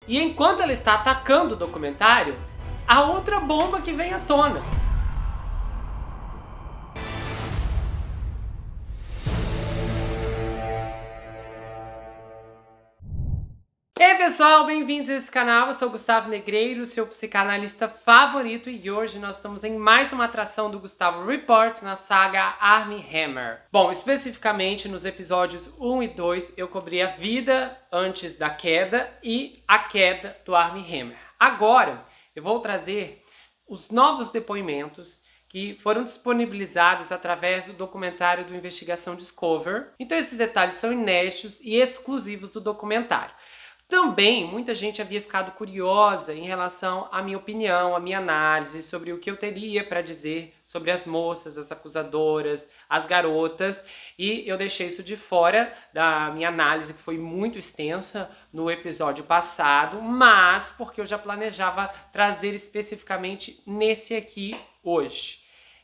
E enquanto ela está atacando o documentário, há outra bomba que vem à tona. E aí pessoal, bem-vindos a esse canal, eu sou o Gustavo Negreiro, seu psicanalista favorito, e hoje nós estamos em mais uma atração do Gustavo Report na saga Armie Hammer. Bom, especificamente nos episódios 1 e 2 eu cobri a vida antes da queda e a queda do Armie Hammer. Agora eu vou trazer os novos depoimentos que foram disponibilizados através do documentário do Investigação Discover. Então esses detalhes são inéditos e exclusivos do documentário. Também, muita gente havia ficado curiosa em relação à minha opinião, à minha análise sobre o que eu teria para dizer sobre as moças, as acusadoras, as garotas, e eu deixei isso de fora da minha análise, que foi muito extensa no episódio passado, mas porque eu já planejava trazer especificamente nesse aqui hoje.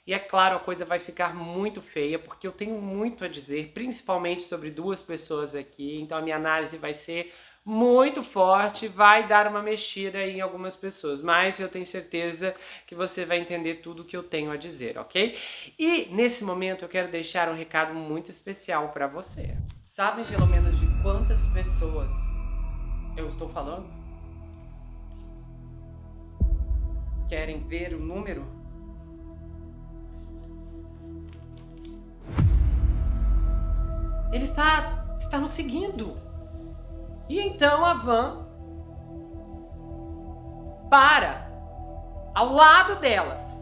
E é claro, a coisa vai ficar muito feia, porque eu tenho muito a dizer, principalmente sobre duas pessoas aqui, então a minha análise vai ser muito forte, vai dar uma mexida em algumas pessoas, mas eu tenho certeza que você vai entender tudo o que eu tenho a dizer, ok? E nesse momento eu quero deixar um recado muito especial para você. Sabem pelo menos de quantas pessoas eu estou falando? Querem ver o número? Ele está nos seguindo. E então a van para ao lado delas.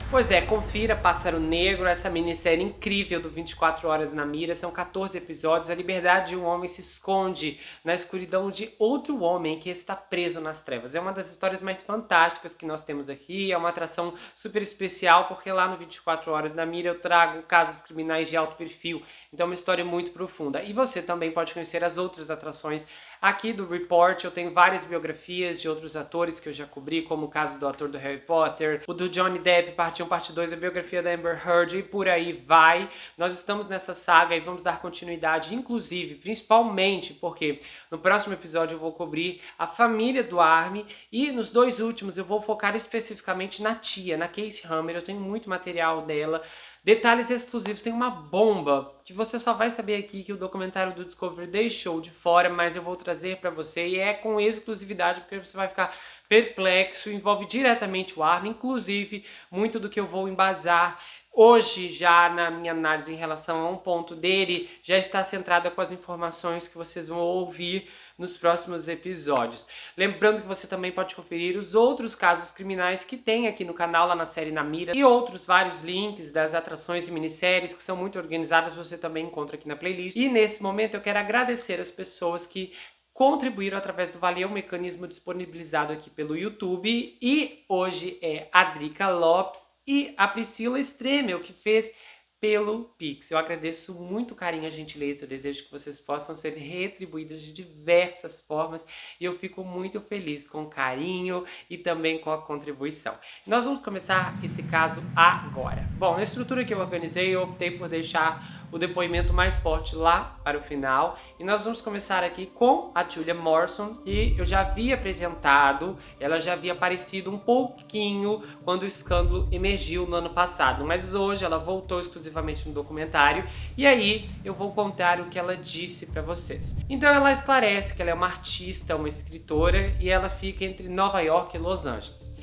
Pois é, confira Pássaro Negro, essa minissérie incrível do 24 Horas na Mira. São 14 episódios. A liberdade de um homem se esconde na escuridão de outro homem que está preso nas trevas. É uma das histórias mais fantásticas que nós temos aqui. É uma atração super especial, porque lá no 24 Horas na Mira eu trago casos criminais de alto perfil. Então é uma história muito profunda. E você também pode conhecer as outras atrações aqui do Report. Eu tenho várias biografias de outros atores que eu já cobri, como o caso do ator do Harry Potter, o do Johnny Depp, parte 1, parte 2, a biografia da Amber Heard, e por aí vai. Nós estamos nessa saga e vamos dar continuidade, inclusive, principalmente porque no próximo episódio eu vou cobrir a família do Armie, e nos dois últimos eu vou focar especificamente na tia, na Casey Hammer. Eu tenho muito material dela, detalhes exclusivos, tem uma bomba que você só vai saber aqui, que o documentário do Discovery deixou de fora, mas eu vou trazer para você, e é com exclusividade, porque você vai ficar perplexo, envolve diretamente o Armie, inclusive muito do que eu vou embasar hoje já na minha análise em relação a um ponto dele já está centrada com as informações que vocês vão ouvir nos próximos episódios. Lembrando que você também pode conferir os outros casos criminais que tem aqui no canal, lá na série Na Mira, e outros vários links das atrações e minisséries que são muito organizadas, você também encontra aqui na playlist. E nesse momento eu quero agradecer as pessoas que contribuíram através do Valeu, mecanismo disponibilizado aqui pelo YouTube, e hoje é a Drica Lopes e a Priscila Stremel, que fez pelo Pix. Eu agradeço muito o carinho e a gentileza, eu desejo que vocês possam ser retribuídas de diversas formas, e eu fico muito feliz com o carinho e também com a contribuição. Nós vamos começar esse caso agora. Bom, na estrutura que eu organizei, eu optei por deixar o depoimento mais forte lá para o final, e nós vamos começar aqui com a Julia Morrison, que eu já havia apresentado, ela já havia aparecido um pouquinho quando o escândalo emergiu no ano passado, mas hoje ela voltou exclusivamente no documentário, e aí eu vou contar o que ela disse para vocês. Então ela esclarece que ela é uma artista, uma escritora, e ela fica entre Nova York e Los Angeles.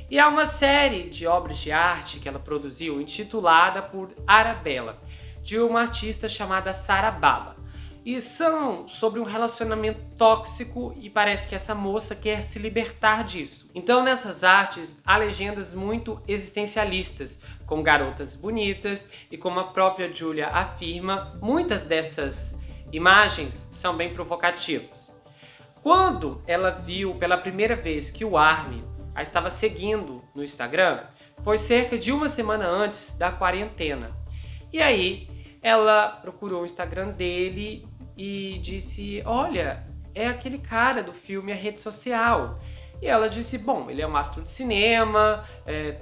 E há uma série de obras de arte que ela produziu, intitulada por Arabella, de uma artista chamada Sarah Baba. E são sobre um relacionamento tóxico, e parece que essa moça quer se libertar disso. Então nessas artes há legendas muito existencialistas, com garotas bonitas, e como a própria Julia afirma, muitas dessas imagens são bem provocativas. Quando ela viu pela primeira vez que o Armie a estava seguindo no Instagram, foi cerca de uma semana antes da quarentena. E aí ela procurou o Instagram dele e disse: olha, é aquele cara do filme A Rede Social. E ela disse: bom, ele é um astro de cinema,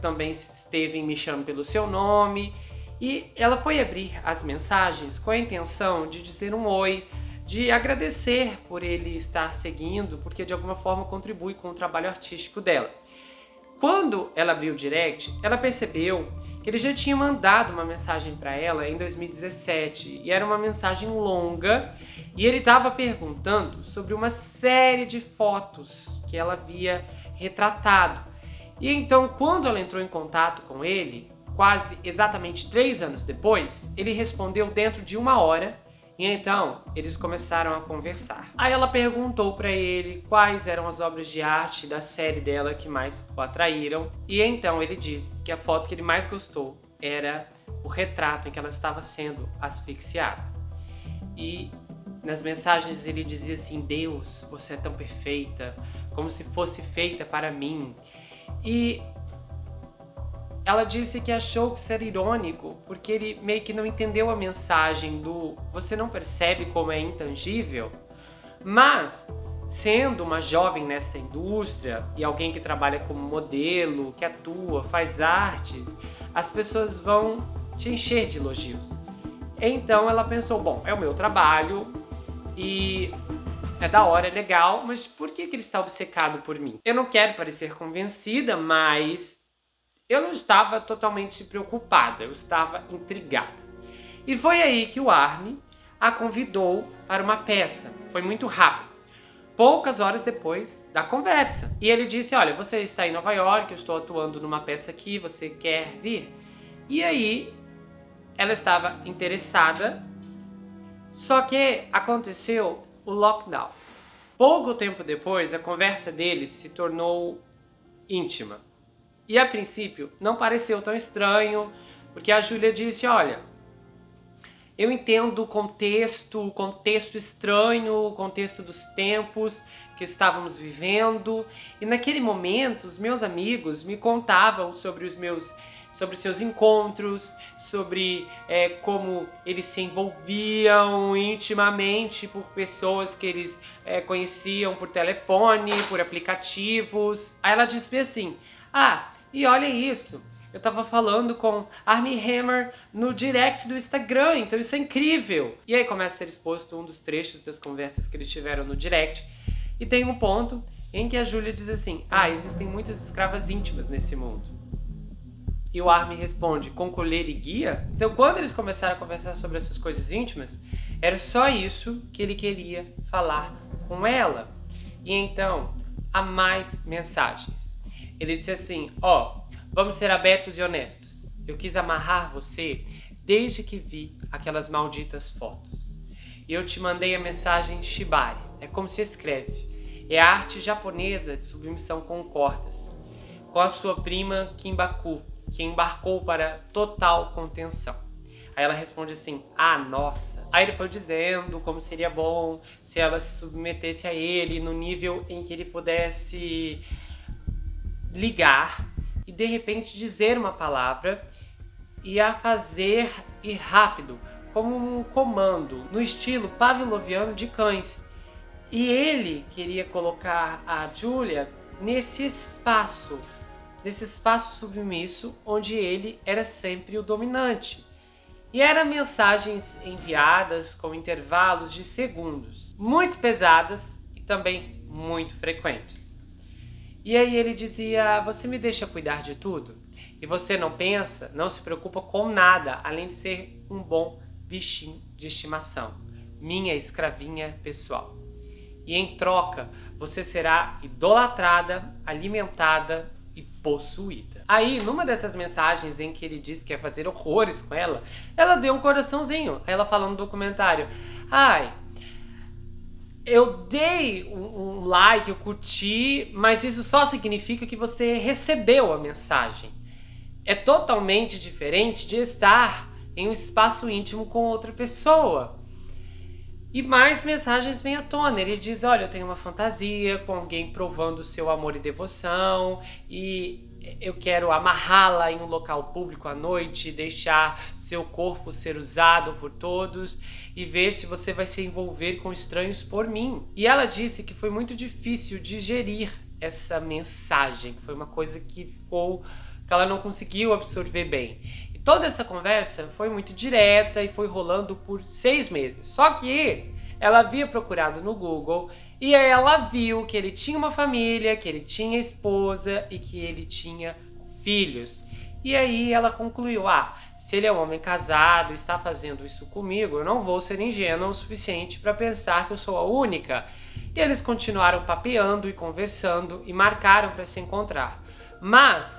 também esteve em Me Chame Pelo Seu Nome. E ela foi abrir as mensagens com a intenção de dizer um oi, de agradecer por ele estar seguindo, porque de alguma forma contribui com o trabalho artístico dela. Quando ela abriu o direct, ela percebeu que ele já tinha mandado uma mensagem para ela em 2017, e era uma mensagem longa, e ele estava perguntando sobre uma série de fotos que ela havia retratado. E então, quando ela entrou em contato com ele, quase exatamente 3 anos depois, ele respondeu dentro de 1 hora, e então eles começaram a conversar. Aí ela perguntou para ele quais eram as obras de arte da série dela que mais o atraíram, e então ele disse que a foto que ele mais gostou era o retrato em que ela estava sendo asfixiada. E nas mensagens ele dizia assim: Deus, você é tão perfeita, como se fosse feita para mim. E ela disse que achou que isso era irônico, porque ele meio que não entendeu a mensagem do você não percebe como é intangível? Mas, sendo uma jovem nessa indústria e alguém que trabalha como modelo, que atua, faz artes, as pessoas vão te encher de elogios. Então ela pensou, bom, é o meu trabalho e é da hora, é legal, mas por que ele está obcecado por mim? Eu não quero parecer convencida, mas eu não estava totalmente preocupada, eu estava intrigada. E foi aí que o Army a convidou para uma peça. Foi muito rápido, poucas horas depois da conversa. E ele disse, olha, você está em Nova York, eu estou atuando numa peça aqui, você quer vir? E aí ela estava interessada, só que aconteceu o lockdown. Pouco tempo depois, a conversa deles se tornou íntima. E a princípio não pareceu tão estranho, porque a Júlia disse, olha, eu entendo o contexto estranho, o contexto dos tempos que estávamos vivendo. E naquele momento, os meus amigos me contavam sobre seus encontros, sobre como eles se envolviam intimamente por pessoas que eles conheciam por telefone, por aplicativos. Aí ela disse assim, e olha isso, eu tava falando com Armie Hammer no direct do Instagram, então isso é incrível. E aí começa a ser exposto um dos trechos das conversas que eles tiveram no direct, e tem um ponto em que a Júlia diz assim, existem muitas escravas íntimas nesse mundo. E o Armie responde, com colher e guia? Então quando eles começaram a conversar sobre essas coisas íntimas, era só isso que ele queria falar com ela. E então, há mais mensagens. Ele disse assim, vamos ser abertos e honestos. Eu quis amarrar você desde que vi aquelas malditas fotos. E eu te mandei a mensagem Shibari. É como se escreve. É a arte japonesa de submissão com cordas. Com a sua prima Kimbaku, que embarcou para total contenção. Aí ela responde assim, nossa. Aí ele foi dizendo como seria bom se ela se submetesse a ele no nível em que ele pudesse ligar e de repente dizer uma palavra e a fazer ir rápido, como um comando, no estilo pavloviano de cães. E ele queria colocar a Julia nesse espaço submisso onde ele era sempre o dominante. E eram mensagens enviadas com intervalos de segundos, muito pesadas e também muito frequentes. E aí ele dizia, você me deixa cuidar de tudo? E você não pensa, não se preocupa com nada, além de ser um bom bichinho de estimação, minha escravinha pessoal. E em troca, você será idolatrada, alimentada e possuída. Aí, numa dessas mensagens em que ele diz que ia fazer horrores com ela, ela deu um coraçãozinho. Aí ela fala no documentário, eu dei um like, eu curti, mas isso só significa que você recebeu a mensagem. É totalmente diferente de estar em um espaço íntimo com outra pessoa. E mais mensagens vêm à tona. Ele diz, olha, eu tenho uma fantasia com alguém provando seu amor e devoção e eu quero amarrá-la em um local público à noite, deixar seu corpo ser usado por todos e ver se você vai se envolver com estranhos por mim. E ela disse que foi muito difícil digerir essa mensagem, que foi uma coisa que ela não conseguiu absorver bem. E toda essa conversa foi muito direta e foi rolando por 6 meses. Só que ela havia procurado no Google e aí ela viu que ele tinha uma família, que ele tinha esposa e que ele tinha filhos. E aí ela concluiu, se ele é um homem casado e está fazendo isso comigo, eu não vou ser ingênua o suficiente para pensar que eu sou a única. E eles continuaram papeando e conversando e marcaram para se encontrar. Mas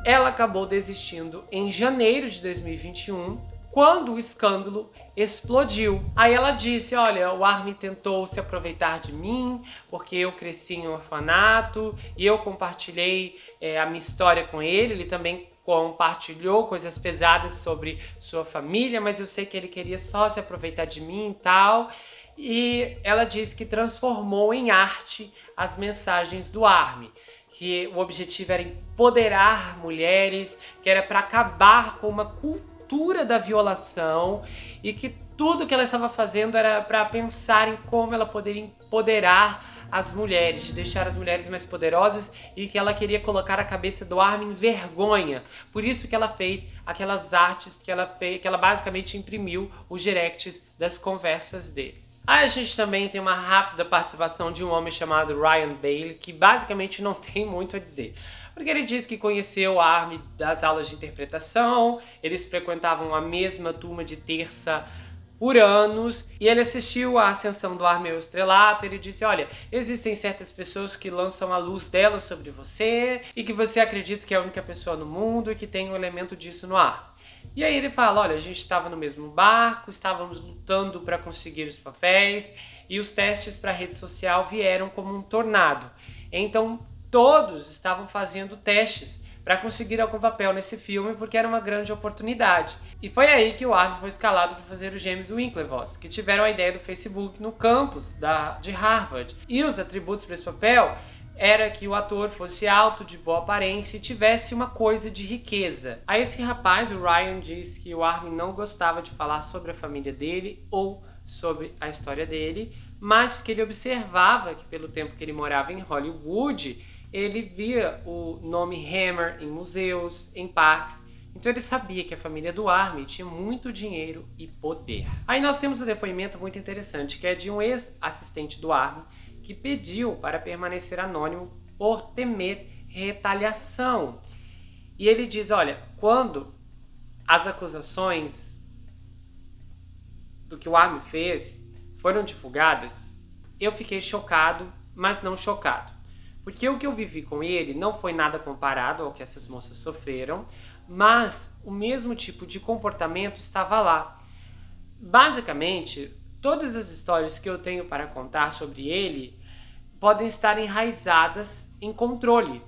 ela acabou desistindo em janeiro de 2021, quando o escândalo explodiu. Aí ela disse, olha, o Armin tentou se aproveitar de mim, porque eu cresci em um orfanato, e eu compartilhei a minha história com ele, ele também compartilhou coisas pesadas sobre sua família, mas eu sei que ele queria só se aproveitar de mim e tal. E ela disse que transformou em arte as mensagens do Armin, que o objetivo era empoderar mulheres, que era para acabar com uma cultura da violação e que tudo que ela estava fazendo era para pensar em como ela poderia empoderar as mulheres, de deixar as mulheres mais poderosas, e que ela queria colocar a cabeça do Armin em vergonha. Por isso que ela fez aquelas artes que ela basicamente imprimiu os directs das conversas deles. Aí a gente também tem uma rápida participação de um homem chamado Ryan Bailey, que basicamente não tem muito a dizer. Porque ele diz que conheceu o Armin das aulas de interpretação, eles frequentavam a mesma turma de terça por anos, e ele assistiu à ascensão do Armin ao estrelato. Ele disse, olha, existem certas pessoas que lançam a luz delas sobre você, e que você acredita que é a única pessoa no mundo, e que tem um elemento disso no ar. E aí ele fala, olha, a gente estava no mesmo barco, estávamos lutando para conseguir os papéis, e os testes para a rede social vieram como um tornado. Então todos estavam fazendo testes para conseguir algum papel nesse filme, porque era uma grande oportunidade. E foi aí que o Armin foi escalado para fazer os gêmeos Winklevoss, que tiveram a ideia do Facebook no campus de Harvard. E os atributos para esse papel era que o ator fosse alto, de boa aparência e tivesse uma coisa de riqueza. Aí esse rapaz, o Ryan, disse que o Armin não gostava de falar sobre a família dele ou sobre a história dele, mas que ele observava que pelo tempo que ele morava em Hollywood, ele via o nome Hammer em museus, em parques. Então ele sabia que a família do Armin tinha muito dinheiro e poder. Aí nós temos um depoimento muito interessante, que é de um ex-assistente do Armin, que pediu para permanecer anônimo por temer retaliação. E ele diz, olha, quando as acusações do que o Armin fez foram divulgadas, eu fiquei chocado, mas não chocado. Porque o que eu vivi com ele não foi nada comparado ao que essas moças sofreram, mas o mesmo tipo de comportamento estava lá. Basicamente, todas as histórias que eu tenho para contar sobre ele podem estar enraizadas em controle,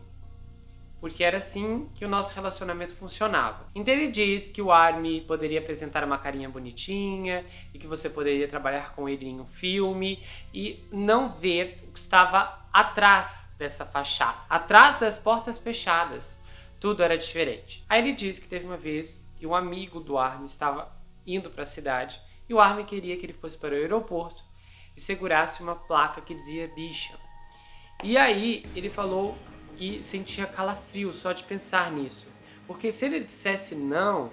porque era assim que o nosso relacionamento funcionava. Então ele diz que o Armin poderia apresentar uma carinha bonitinha e que você poderia trabalhar com ele em um filme e não ver o que estava atrás dessa fachada, atrás das portas fechadas. Tudo era diferente. Aí ele diz que teve uma vez que um amigo do Armin estava indo para a cidade e o Armin queria que ele fosse para o aeroporto e segurasse uma placa que dizia bicha. E aí ele falou que sentia calafrio só de pensar nisso, porque se ele dissesse não,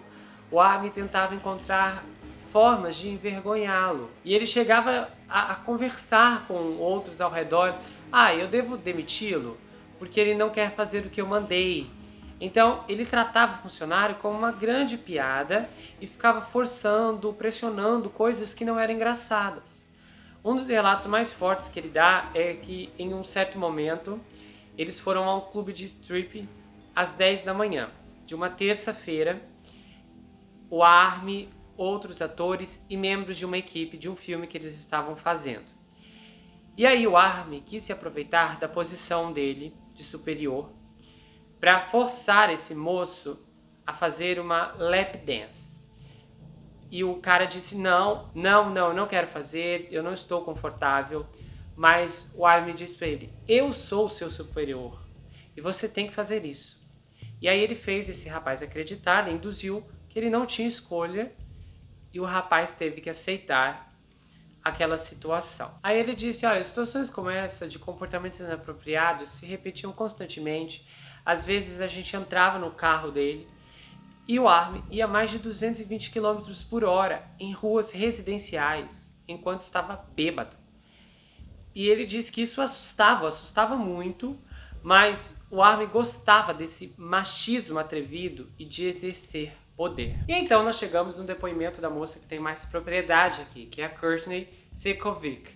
o Armin tentava encontrar formas de envergonhá-lo. E ele chegava a conversar com outros ao redor. Eu devo demiti-lo porque ele não quer fazer o que eu mandei. Então ele tratava o funcionário como uma grande piada e ficava forçando, pressionando coisas que não eram engraçadas. Um dos relatos mais fortes que ele dá é que em um certo momento eles foram a um clube de strip às 10 da manhã de uma terça-feira. O Armin, outros atores e membros de uma equipe de um filme que eles estavam fazendo. E aí o Armin quis se aproveitar da posição dele de superior para forçar esse moço a fazer uma lap dance. E o cara disse, não quero fazer, eu não estou confortável. Mas o Armin disse para ele, eu sou o seu superior e você tem que fazer isso. E aí ele fez esse rapaz acreditar, ele induziu que ele não tinha escolha e o rapaz teve que aceitar aquela situação. Aí ele disse, olha, situações como essa de comportamentos inapropriados se repetiam constantemente. Às vezes a gente entrava no carro dele E o Armin ia a mais de 220 quilômetros por hora em ruas residenciais enquanto estava bêbado. E ele disse que isso assustava muito, mas o Armin gostava desse machismo atrevido e de exercer poder. E então nós chegamos no depoimento da moça que tem mais propriedade aqui, que é a Courtney Sekovic.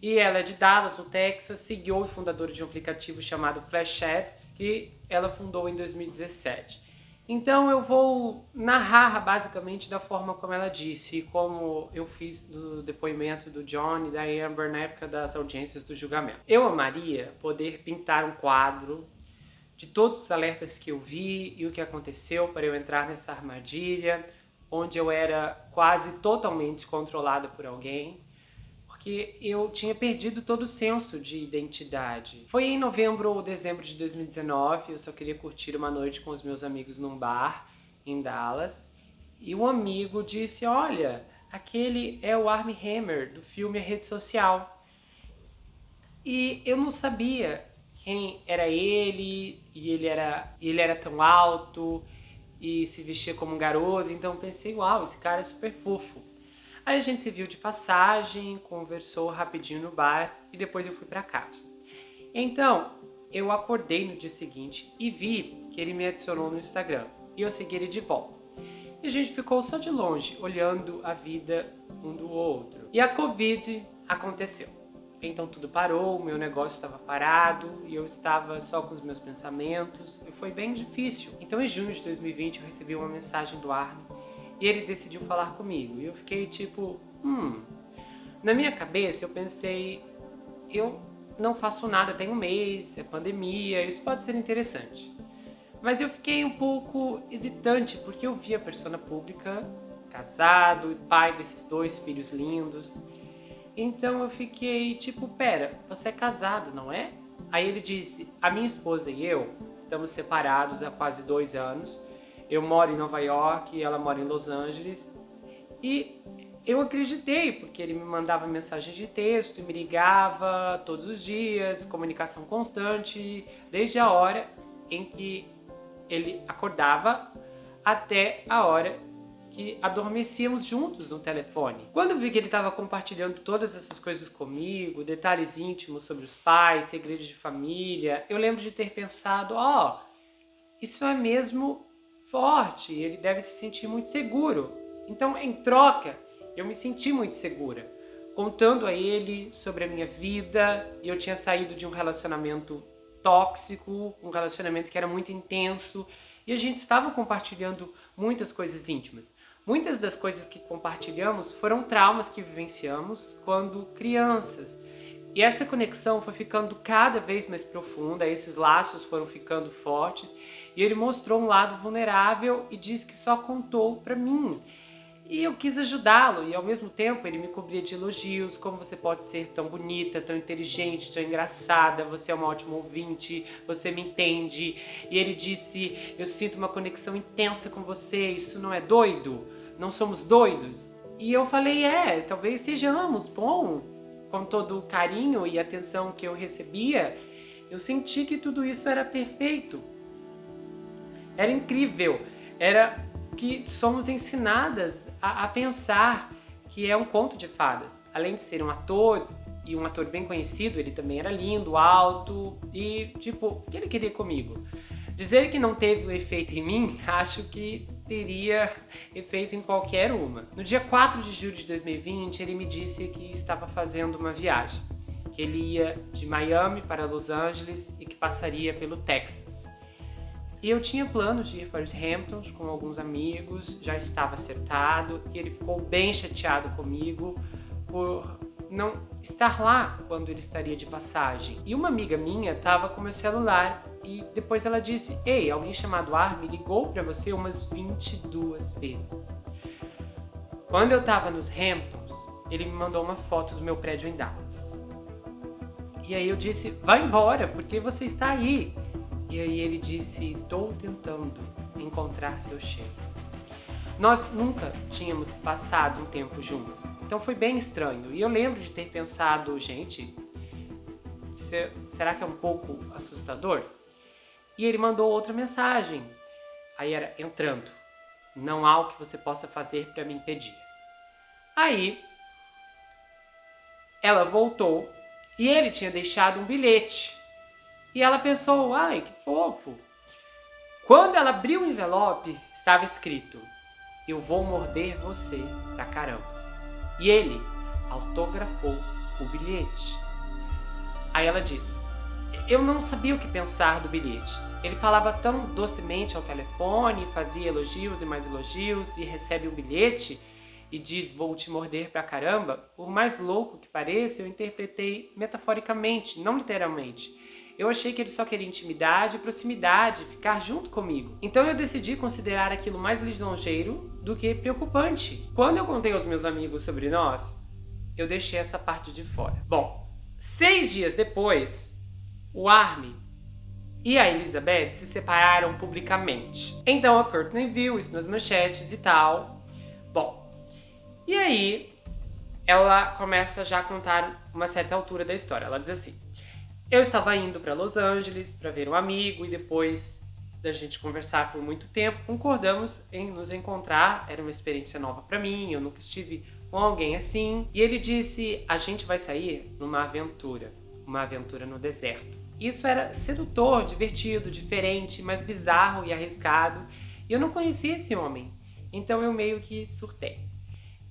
E ela é de Dallas, no Texas, CEO e fundadora de um aplicativo chamado Flashchat, que ela fundou em 2017. Então eu vou narrar basicamente da forma como ela disse, como eu fiz no depoimento do John e da Amber na época das audiências do julgamento. Eu amaria poder pintar um quadro de todos os alertas que eu vi e o que aconteceu para eu entrar nessa armadilha, onde eu era quase totalmente controlada por alguém, porque eu tinha perdido todo o senso de identidade. Foi em novembro ou dezembro de 2019, eu só queria curtir uma noite com os meus amigos num bar em Dallas, e um amigo disse, olha, aquele é o Armie Hammer, do filme A Rede Social. E eu não sabia quem era ele, e ele era tão alto, e se vestia como um garoto, então eu pensei, uau, esse cara é super fofo. Aí a gente se viu de passagem, conversou rapidinho no bar e depois eu fui para casa. Então, eu acordei no dia seguinte e vi que ele me adicionou no Instagram e eu segui ele de volta. E a gente ficou só de longe, olhando a vida um do outro. E a Covid aconteceu. Então tudo parou, o meu negócio estava parado e eu estava só com os meus pensamentos e foi bem difícil. Então em junho de 2020 eu recebi uma mensagem do Armin e ele decidiu falar comigo. E eu fiquei tipo, Na minha cabeça eu pensei, eu não faço nada tem um mês, é pandemia, isso pode ser interessante. Mas eu fiquei um pouco hesitante, porque eu vi a persona pública, casado, pai desses 2 filhos lindos. Então eu fiquei tipo, pera, você é casado, não é? Aí ele disse, a minha esposa e eu estamos separados há quase 2 anos. Eu moro em Nova York e ela mora em Los Angeles. E eu acreditei, porque ele me mandava mensagem de texto e me ligava todos os dias, comunicação constante, desde a hora em que ele acordava até a hora que adormecíamos juntos no telefone. Quando eu vi que ele estava compartilhando todas essas coisas comigo, detalhes íntimos sobre os pais, segredos de família, eu lembro de ter pensado, isso é mesmo forte, ele deve se sentir muito seguro. Então, em troca, eu me senti muito segura, contando a ele sobre a minha vida, e eu tinha saído de um relacionamento tóxico, um relacionamento que era muito intenso, e a gente estava compartilhando muitas coisas íntimas. Muitas das coisas que compartilhamos foram traumas que vivenciamos quando crianças. E essa conexão foi ficando cada vez mais profunda, esses laços foram ficando fortes, e ele mostrou um lado vulnerável e disse que só contou para mim. E eu quis ajudá-lo, e ao mesmo tempo ele me cobria de elogios, como você pode ser tão bonita, tão inteligente, tão engraçada, você é uma ótima ouvinte, você me entende. E ele disse, eu sinto uma conexão intensa com você, isso não é doido? Não somos doidos? E eu falei, talvez sejamos, bom. Com todo o carinho e atenção que eu recebia, eu senti que tudo isso era perfeito. Era incrível, era que somos ensinadas a pensar que é um conto de fadas. Além de ser um ator, e um ator bem conhecido, ele também era lindo, alto, e tipo, o que ele queria comigo? Dizer que não teve o efeito em mim, acho que teria efeito em qualquer uma. No dia 4 de julho de 2020, ele me disse que estava fazendo uma viagem, que ele ia de Miami para Los Angeles e que passaria pelo Texas. E eu tinha planos de ir para os Hamptons com alguns amigos, já estava acertado, e ele ficou bem chateado comigo por não estar lá quando ele estaria de passagem. E uma amiga minha estava com meu celular e depois ela disse, ei, alguém chamado Armin ligou para você umas 22 vezes. Quando eu estava nos Hamptons, ele me mandou uma foto do meu prédio em Dallas. E aí eu disse, vai embora, porque você está aí. E aí ele disse, estou tentando encontrar seu cheiro. Nós nunca tínhamos passado um tempo juntos, então foi bem estranho. E eu lembro de ter pensado, gente, será que é um pouco assustador? E ele mandou outra mensagem, aí era entrando. Não há o que você possa fazer para me impedir. Aí, ela voltou e ele tinha deixado um bilhete. E ela pensou, ai, que fofo. Quando ela abriu o envelope, estava escrito: eu vou morder você pra caramba. E ele autografou o bilhete. Aí ela disse: eu não sabia o que pensar do bilhete. Ele falava tão docemente ao telefone, fazia elogios e mais elogios, e recebe um bilhete e diz: vou te morder pra caramba. Por mais louco que pareça, eu interpretei metaforicamente, não literalmente. Eu achei que ele só queria intimidade, proximidade, ficar junto comigo. Então eu decidi considerar aquilo mais lisonjeiro do que preocupante. Quando eu contei aos meus amigos sobre nós, eu deixei essa parte de fora. Bom, 6 dias depois, o Army e a Elizabeth se separaram publicamente. Então a Courtney viu isso nas manchetes e tal. Bom, e aí ela começa já a contar uma certa altura da história. Ela diz assim: eu estava indo para Los Angeles para ver um amigo e depois da gente conversar por muito tempo, concordamos em nos encontrar. Era uma experiência nova para mim, eu nunca estive com alguém assim. E ele disse: a gente vai sair numa aventura, uma aventura no deserto. Isso era sedutor, divertido, diferente, mas bizarro e arriscado. E eu não conhecia esse homem, então eu meio que surtei.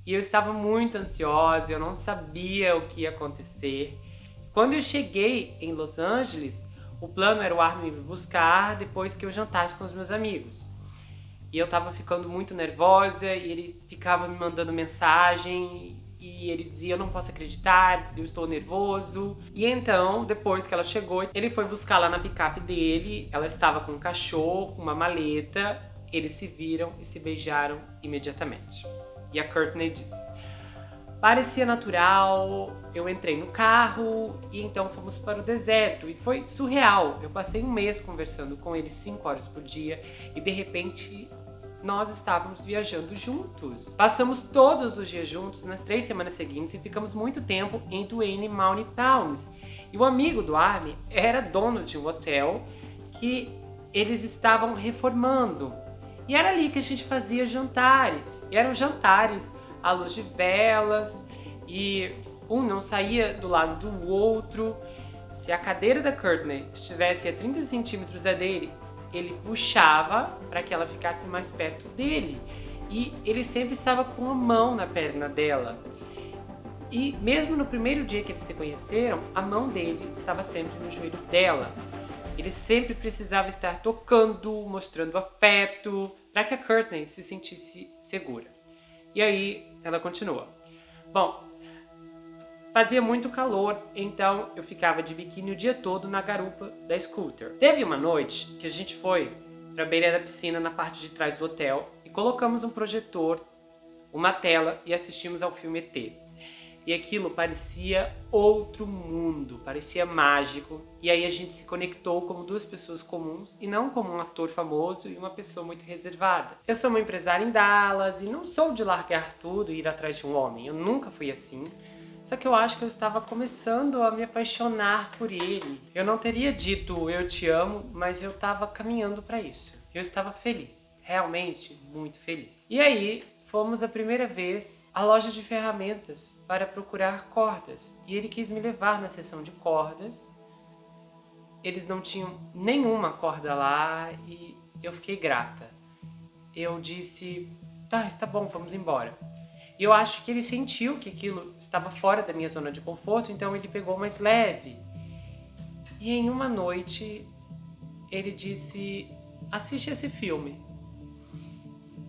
E eu estava muito ansiosa, eu não sabia o que ia acontecer. Quando eu cheguei em Los Angeles, o plano era o Armin me buscar depois que eu jantasse com os meus amigos. E eu tava ficando muito nervosa e ele ficava me mandando mensagem e ele dizia: eu não posso acreditar, eu estou nervoso. E então, depois que ela chegou, ele foi buscar lá na picape dele, ela estava com um cachorro, uma maleta, eles se viram e se beijaram imediatamente. E a Courtney diz: parecia natural, eu entrei no carro e então fomos para o deserto e foi surreal. Eu passei um mês conversando com ele 5 horas por dia e de repente nós estávamos viajando juntos. Passamos todos os dias juntos nas 3 semanas seguintes e ficamos muito tempo em Duane Mountain Palms. E o amigo do Army era dono de um hotel que eles estavam reformando. E era ali que a gente fazia jantares. E eram jantares à luz de velas, e um não saía do lado do outro. Se a cadeira da Courtney estivesse a 30 centímetros da dele, ele puxava para que ela ficasse mais perto dele. E ele sempre estava com a mão na perna dela. E mesmo no primeiro dia que eles se conheceram, a mão dele estava sempre no joelho dela. Ele sempre precisava estar tocando, mostrando afeto, para que a Courtney se sentisse segura. E aí ela continua: bom, fazia muito calor, então eu ficava de biquíni o dia todo na garupa da scooter. Teve uma noite que a gente foi para a beira da piscina na parte de trás do hotel e colocamos um projetor, uma tela e assistimos ao filme ET. E aquilo parecia outro mundo, parecia mágico. E aí a gente se conectou como 2 pessoas comuns e não como um ator famoso e uma pessoa muito reservada. Eu sou uma empresária em Dallas e não sou de largar tudo e ir atrás de um homem. Eu nunca fui assim. Só que eu acho que eu estava começando a me apaixonar por ele. Eu não teria dito eu te amo, mas eu estava caminhando para isso. Eu estava feliz, realmente muito feliz. E aí fomos a primeira vez à loja de ferramentas para procurar cordas. E ele quis me levar na seção de cordas. Eles não tinham nenhuma corda lá e eu fiquei grata. Eu disse: tá, está bom, vamos embora. E eu acho que ele sentiu que aquilo estava fora da minha zona de conforto, então ele pegou mais leve. E em uma noite ele disse: assiste esse filme.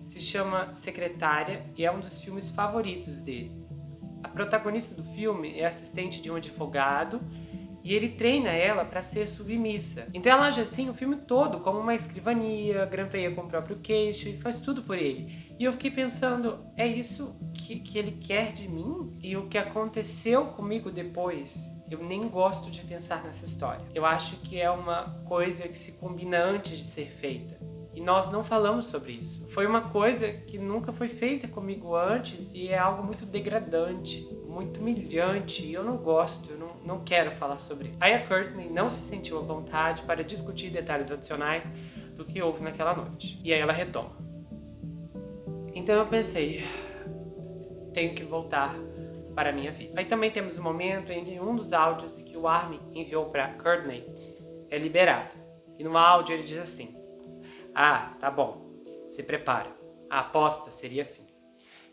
Se chama Secretária e é um dos filmes favoritos dele. A protagonista do filme é assistente de um advogado e ele treina ela para ser submissa. Então ela age assim o filme todo, como uma escrivania, grampeia com o próprio queixo e faz tudo por ele. E eu fiquei pensando: é isso que ele quer de mim? E o que aconteceu comigo depois? Eu nem gosto de pensar nessa história. Eu acho que é uma coisa que se combina antes de ser feita. E nós não falamos sobre isso. Foi uma coisa que nunca foi feita comigo antes e é algo muito degradante, muito humilhante. E eu não gosto, eu não quero falar sobre isso. Aí a Courtney não se sentiu à vontade para discutir detalhes adicionais do que houve naquela noite. E aí ela retoma: Então eu pensei, tenho que voltar para a minha vida. Aí também temos um momento em que um dos áudios que o Armin enviou para Courtney é liberado. E no áudio ele diz assim: ah, tá bom, se prepara. A aposta seria assim: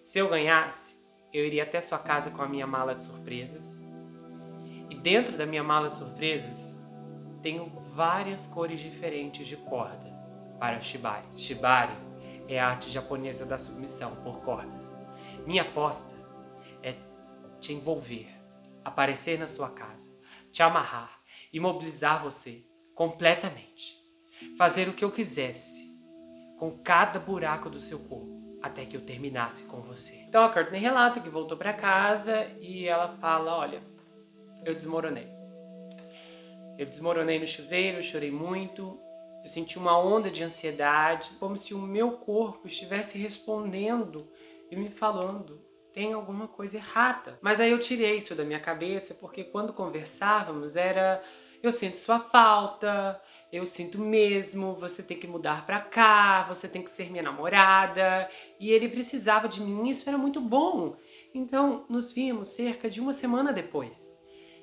se eu ganhasse, eu iria até sua casa com a minha mala de surpresas. E dentro da minha mala de surpresas, tenho várias cores diferentes de corda para shibari. Shibari é a arte japonesa da submissão por cordas. Minha aposta é te envolver, aparecer na sua casa, te amarrar, imobilizar você completamente. Fazer o que eu quisesse com cada buraco do seu corpo, até que eu terminasse com você. Então a Courtney relata que voltou para casa e ela fala: olha, eu desmoronei. Eu desmoronei no chuveiro, eu chorei muito, eu senti uma onda de ansiedade, como se o meu corpo estivesse respondendo e me falando: tem alguma coisa errada. Mas aí eu tirei isso da minha cabeça, porque quando conversávamos era: eu sinto sua falta, eu sinto mesmo, você tem que mudar pra cá, você tem que ser minha namorada. E ele precisava de mim, isso era muito bom. Então nos víamos cerca de uma semana depois.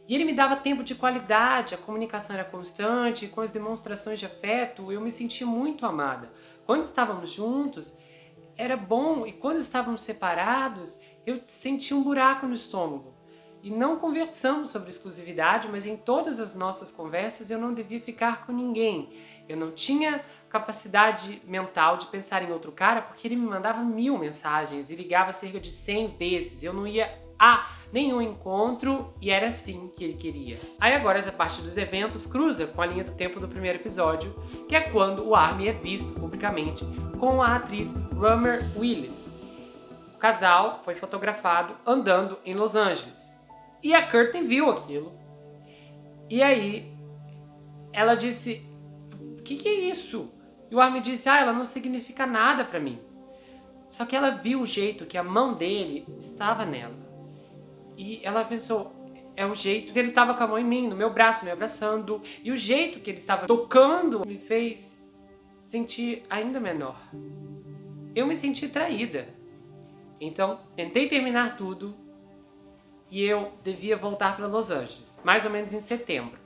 E ele me dava tempo de qualidade, a comunicação era constante, com as demonstrações de afeto eu me sentia muito amada. Quando estávamos juntos, era bom, e quando estávamos separados, eu sentia um buraco no estômago. E não conversamos sobre exclusividade, mas em todas as nossas conversas eu não devia ficar com ninguém. Eu não tinha capacidade mental de pensar em outro cara, porque ele me mandava 1000 mensagens e ligava cerca de 100 vezes. Eu não ia a nenhum encontro e era assim que ele queria. Aí agora essa parte dos eventos cruza com a linha do tempo do primeiro episódio, que é quando o Armin é visto publicamente com a atriz Rumor Willis. O casal foi fotografado andando em Los Angeles. E a Courtney viu aquilo. E aí ela disse: o que é isso? E o Armin disse: ela não significa nada pra mim. Só que ela viu o jeito que a mão dele estava nela. E ela pensou: é o jeito que ele estava com a mão em mim, no meu braço, me abraçando. E o jeito que ele estava tocando me fez sentir ainda menor. Eu me senti traída. Então, tentei terminar tudo e eu devia voltar para Los Angeles, mais ou menos em setembro.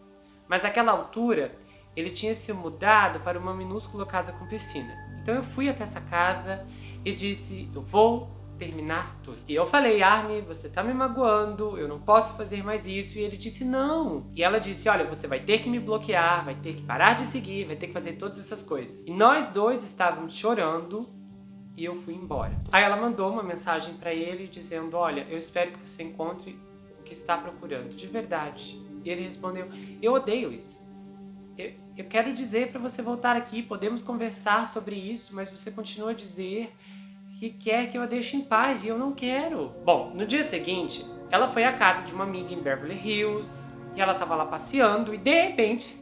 Mas naquela altura, ele tinha se mudado para uma minúscula casa com piscina. Então eu fui até essa casa e disse: eu vou terminar tudo. E eu falei: Armin, você tá me magoando, eu não posso fazer mais isso. E ele disse: não. E ela disse: olha, você vai ter que me bloquear, vai ter que parar de seguir, vai ter que fazer todas essas coisas. E nós dois estávamos chorando e eu fui embora. Aí ela mandou uma mensagem pra ele dizendo: olha, eu espero que você encontre o que está procurando, de verdade. E ele respondeu: eu odeio isso. Eu quero dizer pra você voltar aqui, podemos conversar sobre isso, mas você continua a dizer que quer que eu a deixe em paz, e eu não quero. Bom, no dia seguinte, ela foi à casa de uma amiga em Beverly Hills, e ela estava lá passeando, e de repente,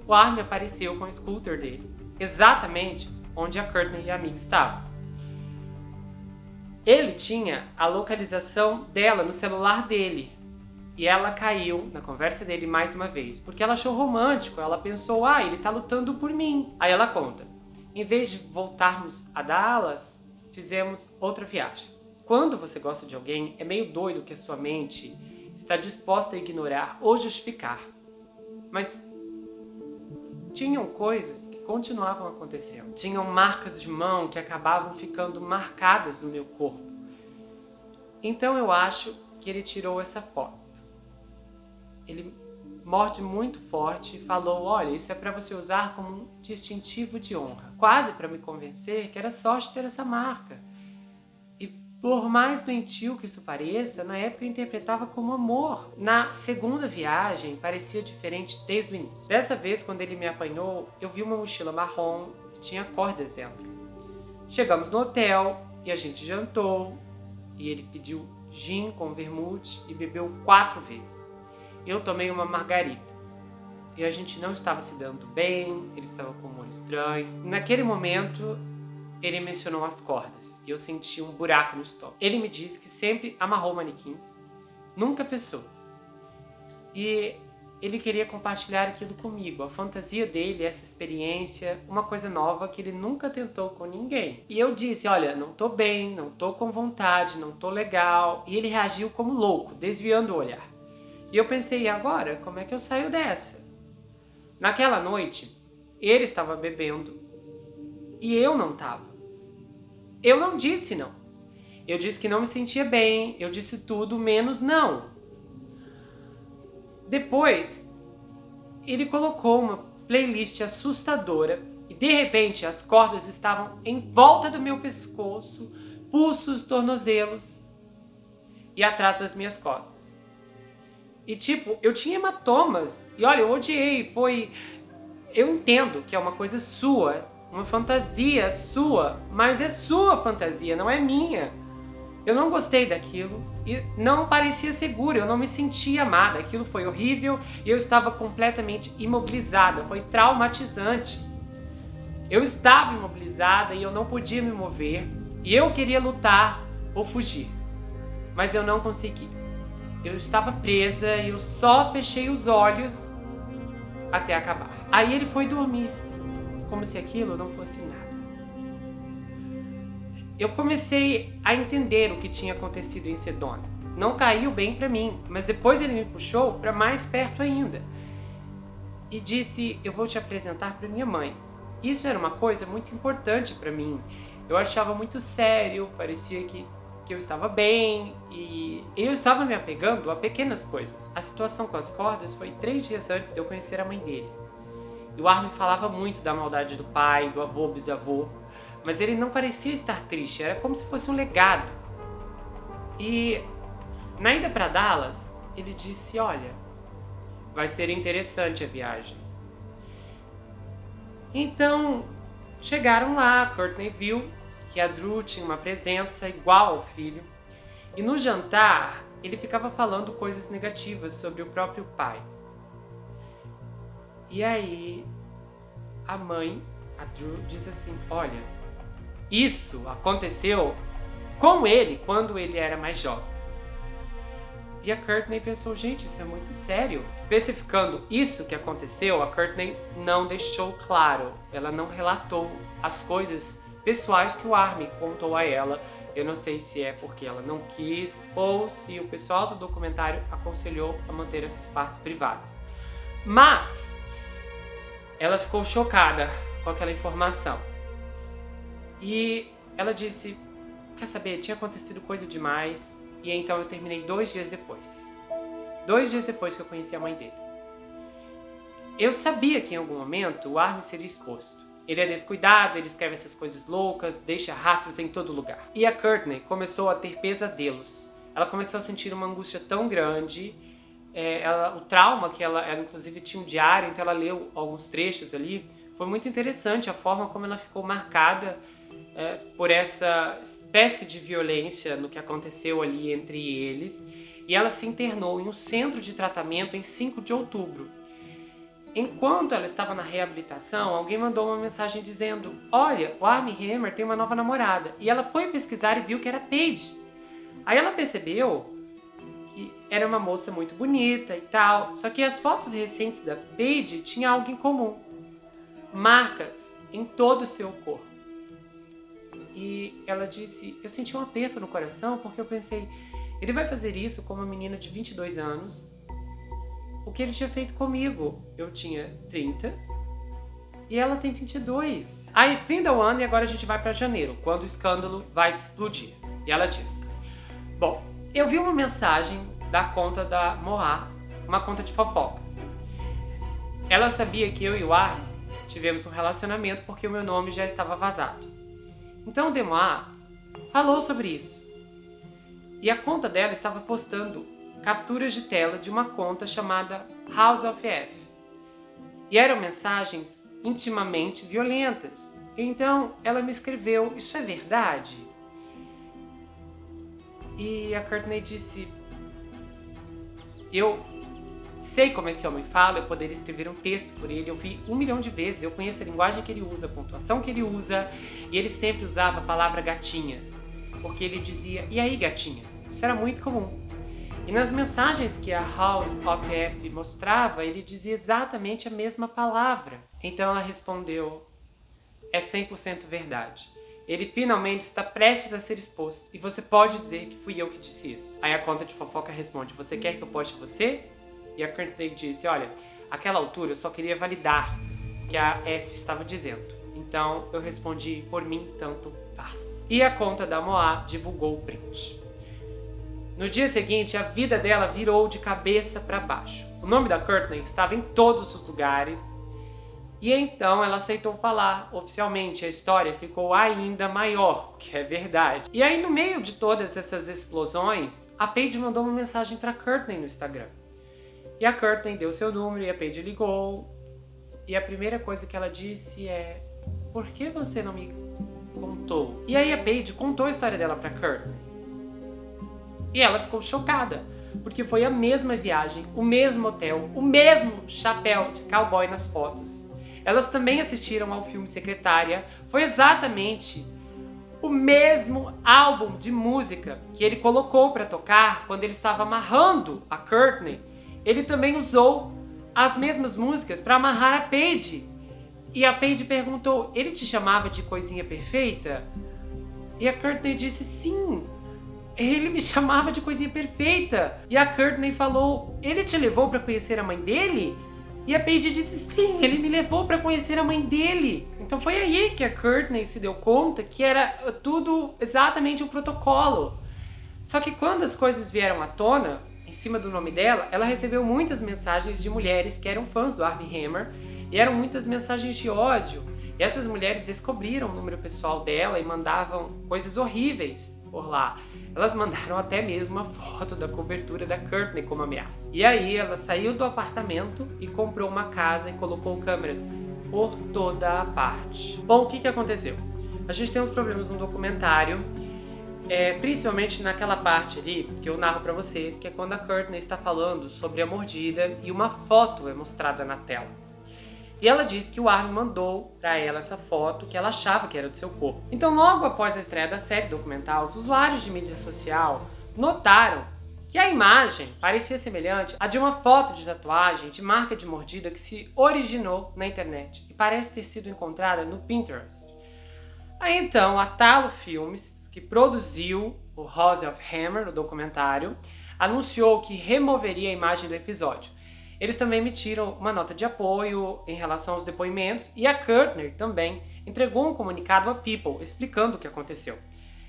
o Armin apareceu com o scooter dele, exatamente onde a Courtney e a amiga estavam. Ele tinha a localização dela no celular dele, e ela caiu na conversa dele mais uma vez, porque ela achou romântico, ela pensou: ele tá lutando por mim. Aí ela conta: em vez de voltarmos a Dallas, fizemos outra viagem. Quando você gosta de alguém, é meio doido que a sua mente está disposta a ignorar ou justificar. Mas tinham coisas que continuavam acontecendo. Tinham marcas de mão que acabavam ficando marcadas no meu corpo. Então eu acho que ele tirou essa foto. Ele morde muito forte e falou: olha, isso é para você usar como um distintivo de honra. Quase para me convencer que era sorte ter essa marca. E por mais doentio que isso pareça, na época eu interpretava como amor. Na segunda viagem, parecia diferente desde o início. Dessa vez, quando ele me apanhou, eu vi uma mochila marrom que tinha cordas dentro. Chegamos no hotel e a gente jantou. E ele pediu gin com vermute e bebeu 4 vezes. Eu tomei uma margarita. E a gente não estava se dando bem, ele estava com um humor estranho. Naquele momento, ele mencionou as cordas e eu senti um buraco no estômago. Ele me disse que sempre amarrou manequins, nunca pessoas. E ele queria compartilhar aquilo comigo, a fantasia dele, essa experiência, uma coisa nova que ele nunca tentou com ninguém. E eu disse, olha, não tô bem, não tô com vontade, não tô legal. E ele reagiu como louco, desviando o olhar. E eu pensei, e agora? Como é que eu saio dessa? Naquela noite, ele estava bebendo e eu não estava. Eu não disse não. Eu disse que não me sentia bem, eu disse tudo menos não. Depois, ele colocou uma playlist assustadora e de repente as cordas estavam em volta do meu pescoço, pulsos, tornozelos e atrás das minhas costas. E tipo, eu tinha hematomas e olha, eu odiei, eu entendo que é uma coisa sua, uma fantasia sua, mas é sua fantasia, não é minha. Eu não gostei daquilo e não parecia seguro, eu não me sentia amada, aquilo foi horrível e eu estava completamente imobilizada, foi traumatizante. Eu estava imobilizada e eu não podia me mover e eu queria lutar ou fugir, mas eu não consegui. Eu estava presa e eu só fechei os olhos até acabar. Aí ele foi dormir, como se aquilo não fosse nada. Eu comecei a entender o que tinha acontecido em Sedona. Não caiu bem pra mim, mas depois ele me puxou para mais perto ainda. E disse, eu vou te apresentar para minha mãe. Isso era uma coisa muito importante para mim. Eu achava muito sério, parecia que eu estava bem e eu estava me apegando a pequenas coisas. A situação com as cordas foi 3 dias antes de eu conhecer a mãe dele. E o Armin falava muito da maldade do pai, do avô, bisavô. Mas ele não parecia estar triste, era como se fosse um legado. E na ida para Dallas, ele disse, olha, vai ser interessante a viagem. Então, chegaram lá, Courtney viu que a Drew tinha uma presença igual ao filho. E no jantar, ele ficava falando coisas negativas sobre o próprio pai. E aí, a mãe, a Drew, diz assim, olha, isso aconteceu com ele quando ele era mais jovem. E a Courtney pensou, gente, isso é muito sério. Especificando isso que aconteceu, a Courtney não deixou claro. Ela não relatou as coisas pessoais que o Armin contou a ela. Eu não sei se é porque ela não quis ou se o pessoal do documentário aconselhou a manter essas partes privadas. Mas ela ficou chocada com aquela informação. E ela disse, quer saber, tinha acontecido coisa demais. E então eu terminei 2 dias depois. 2 dias depois que eu conheci a mãe dele. Eu sabia que em algum momento o Armin seria exposto. Ele é descuidado, ele escreve essas coisas loucas, deixa rastros em todo lugar. E a Courtney começou a ter pesadelos. Ela começou a sentir uma angústia tão grande. O trauma que ela inclusive tinha um diário, então ela leu alguns trechos ali. Foi muito interessante a forma como ela ficou marcada por essa espécie de violência no que aconteceu ali entre eles. E ela se internou em um centro de tratamento em 5 de outubro. Enquanto ela estava na reabilitação, alguém mandou uma mensagem dizendo, olha, o Armie Hammer tem uma nova namorada. E ela foi pesquisar e viu que era Paige. Aí ela percebeu que era uma moça muito bonita e tal. Só que as fotos recentes da Paige tinham algo em comum. Marcas em todo o seu corpo. E ela disse, eu senti um aperto no coração porque eu pensei, ele vai fazer isso com uma menina de 22 anos, o que ele tinha feito comigo. Eu tinha 30 e ela tem 22. Aí fim do ano e agora a gente vai para janeiro, quando o escândalo vai explodir. E ela disse, bom, eu vi uma mensagem da conta da Moa, uma conta de fofocas. Ela sabia que eu e o Armin tivemos um relacionamento porque o meu nome já estava vazado. Então o Demois falou sobre isso. E a conta dela estava postando capturas de tela de uma conta chamada House of F. E eram mensagens intimamente violentas. Então ela me escreveu, isso é verdade? E a Courtney disse, eu sei como esse homem fala, eu poderia escrever um texto por ele, eu vi 1 milhão de vezes, eu conheço a linguagem que ele usa, a pontuação que ele usa, e ele sempre usava a palavra gatinha, porque ele dizia, e aí gatinha? Isso era muito comum. E nas mensagens que a House of F mostrava, ele dizia exatamente a mesma palavra. Então ela respondeu: é 100% verdade. Ele finalmente está prestes a ser exposto. E você pode dizer que fui eu que disse isso. Aí a conta de fofoca responde: você quer que eu poste você? E a Courtney disse: olha, àquela altura eu só queria validar o que a F estava dizendo. Então eu respondi: por mim tanto faz. E a conta da Moa divulgou o print. No dia seguinte, a vida dela virou de cabeça para baixo. O nome da Courtney estava em todos os lugares. E então ela aceitou falar oficialmente. A história ficou ainda maior, que é verdade. E aí, no meio de todas essas explosões, a Paige mandou uma mensagem para Courtney no Instagram. E a Courtney deu seu número e a Paige ligou. E a primeira coisa que ela disse é: por que você não me contou? E aí a Paige contou a história dela para Courtney. E ela ficou chocada, porque foi a mesma viagem, o mesmo hotel, o mesmo chapéu de cowboy nas fotos. Elas também assistiram ao filme Secretária. Foi exatamente o mesmo álbum de música que ele colocou para tocar quando ele estava amarrando a Courtney. Ele também usou as mesmas músicas para amarrar a Paige. E a Paige perguntou: ele te chamava de coisinha perfeita? E a Courtney disse: sim. Ele me chamava de coisinha perfeita. E a Courtney falou: ele te levou para conhecer a mãe dele? E a Paige disse: sim, ele me levou para conhecer a mãe dele. Então foi aí que a Courtney se deu conta que era tudo exatamente um protocolo. Só que quando as coisas vieram à tona, em cima do nome dela, ela recebeu muitas mensagens de mulheres que eram fãs do Armie Hammer. E eram muitas mensagens de ódio. E essas mulheres descobriram o número pessoal dela e mandavam coisas horríveis por lá. Elas mandaram até mesmo uma foto da cobertura da Courtney como ameaça. E aí ela saiu do apartamento e comprou uma casa e colocou câmeras por toda a parte. Bom, o que aconteceu? A gente tem uns problemas no documentário, principalmente naquela parte ali que eu narro pra vocês, que é quando a Courtney está falando sobre a mordida e uma foto é mostrada na tela. E ela diz que o Armie mandou pra ela essa foto que ela achava que era do seu corpo. Então, logo após a estreia da série documental, os usuários de mídia social notaram que a imagem parecia semelhante à de uma foto de tatuagem de marca de mordida que se originou na internet e parece ter sido encontrada no Pinterest. Aí então, a Talo Filmes, que produziu o House of Hammer, o documentário, anunciou que removeria a imagem do episódio. Eles também emitiram uma nota de apoio em relação aos depoimentos e a Courtney também entregou um comunicado à People explicando o que aconteceu.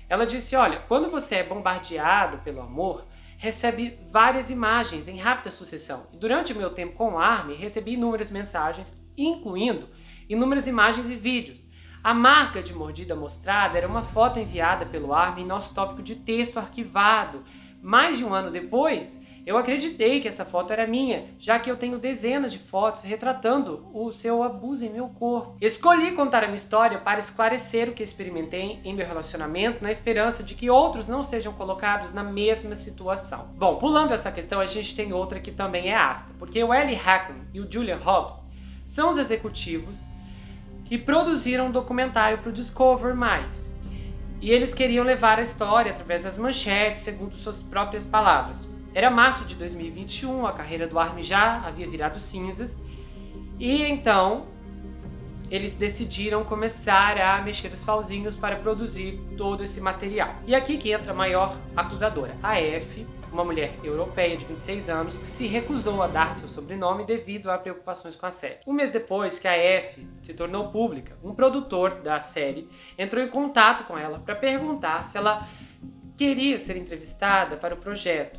Ela disse: olha, quando você é bombardeado pelo amor, recebe várias imagens em rápida sucessão. E durante o meu tempo com o Armie, recebi inúmeras mensagens, incluindo inúmeras imagens e vídeos. A marca de mordida mostrada era uma foto enviada pelo Armie em nosso tópico de texto arquivado. Mais de um ano depois, eu acreditei que essa foto era minha, já que eu tenho dezenas de fotos retratando o seu abuso em meu corpo. Escolhi contar a minha história para esclarecer o que experimentei em meu relacionamento, na esperança de que outros não sejam colocados na mesma situação. Bom, pulando essa questão, a gente tem outra que também é ácida, porque o Eli Hackman e o Julian Hobbs são os executivos que produziram um documentário para o Discovery+. E eles queriam levar a história através das manchetes, segundo suas próprias palavras. Era março de 2021, a carreira do Armie já havia virado cinzas, e então eles decidiram começar a mexer os pauzinhos para produzir todo esse material. E aqui que entra a maior acusadora, a F, uma mulher europeia de 26 anos que se recusou a dar seu sobrenome devido a preocupações com a série. Um mês depois que a F se tornou pública, um produtor da série entrou em contato com ela para perguntar se ela queria ser entrevistada para o projeto.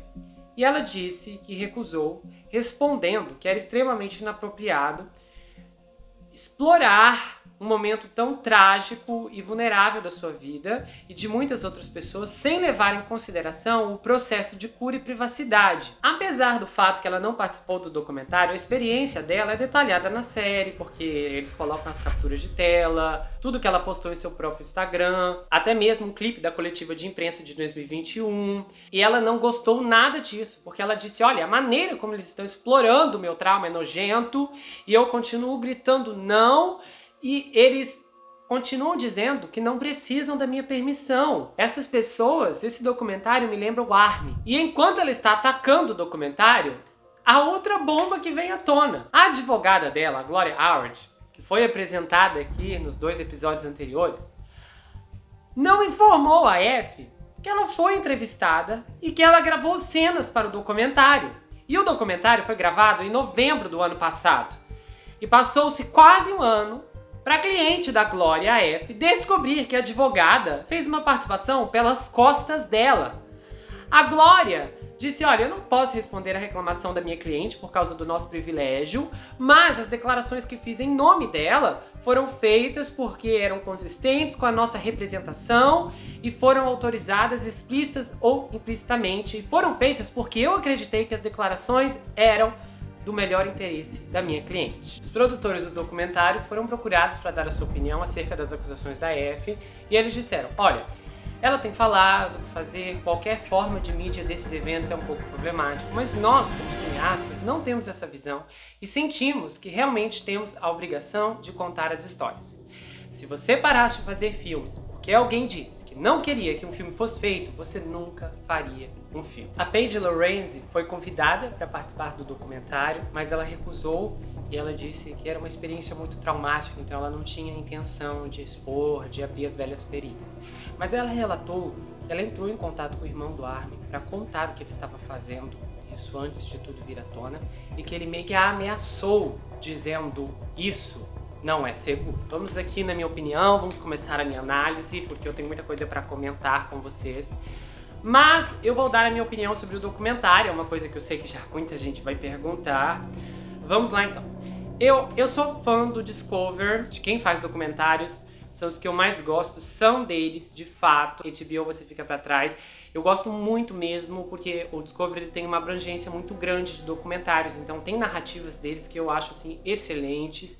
E ela disse que recusou, respondendo que era extremamente inapropriado explorar um momento tão trágico e vulnerável da sua vida e de muitas outras pessoas sem levar em consideração o processo de cura e privacidade. Apesar do fato que ela não participou do documentário, a experiência dela é detalhada na série, porque eles colocam as capturas de tela, tudo que ela postou em seu próprio Instagram, até mesmo um clipe da coletiva de imprensa de 2021. E ela não gostou nada disso, porque ela disse: olha, a maneira como eles estão explorando o meu trauma é nojento e eu continuo gritando não. E eles continuam dizendo que não precisam da minha permissão. Essas pessoas, esse documentário me lembra o Army. E enquanto ela está atacando o documentário, a outra bomba que vem à tona. A advogada dela, a Gloria Howard, que foi apresentada aqui nos 2 episódios anteriores, não informou a F que ela foi entrevistada e que ela gravou cenas para o documentário. E o documentário foi gravado em novembro do ano passado. E passou-se quase um ano para a cliente da Gloria, a F, descobrir que a advogada fez uma participação pelas costas dela. A Gloria disse, olha, eu não posso responder a reclamação da minha cliente por causa do nosso privilégio, mas as declarações que fiz em nome dela foram feitas porque eram consistentes com a nossa representação e foram autorizadas explícitas ou implicitamente. E foram feitas porque eu acreditei que as declarações eram do melhor interesse da minha cliente. Os produtores do documentário foram procurados para dar a sua opinião acerca das acusações da F e eles disseram, olha, ela tem falado que fazer qualquer forma de mídia desses eventos é um pouco problemático, mas nós, como cineastas, não temos essa visão e sentimos que realmente temos a obrigação de contar as histórias. Se você parasse de fazer filmes porque alguém disse que não queria que um filme fosse feito, você nunca faria um filme. A Paige Lorenzi foi convidada para participar do documentário, mas ela recusou e ela disse que era uma experiência muito traumática, então ela não tinha intenção de expor, de abrir as velhas feridas. Mas ela relatou que ela entrou em contato com o irmão do Armin para contar o que ele estava fazendo, isso antes de tudo vir à tona, e que ele meio que a ameaçou, dizendo isso não é seguro. Vamos aqui na minha opinião, vamos começar a minha análise, porque eu tenho muita coisa para comentar com vocês. Mas eu vou dar a minha opinião sobre o documentário, é uma coisa que eu sei que já muita gente vai perguntar. Vamos lá então. Eu sou fã do Discover, de quem faz documentários, são os que eu mais gosto, são deles, de fato. HBO você fica pra trás. Eu gosto muito mesmo, porque o Discovery tem uma abrangência muito grande de documentários, então tem narrativas deles que eu acho assim excelentes.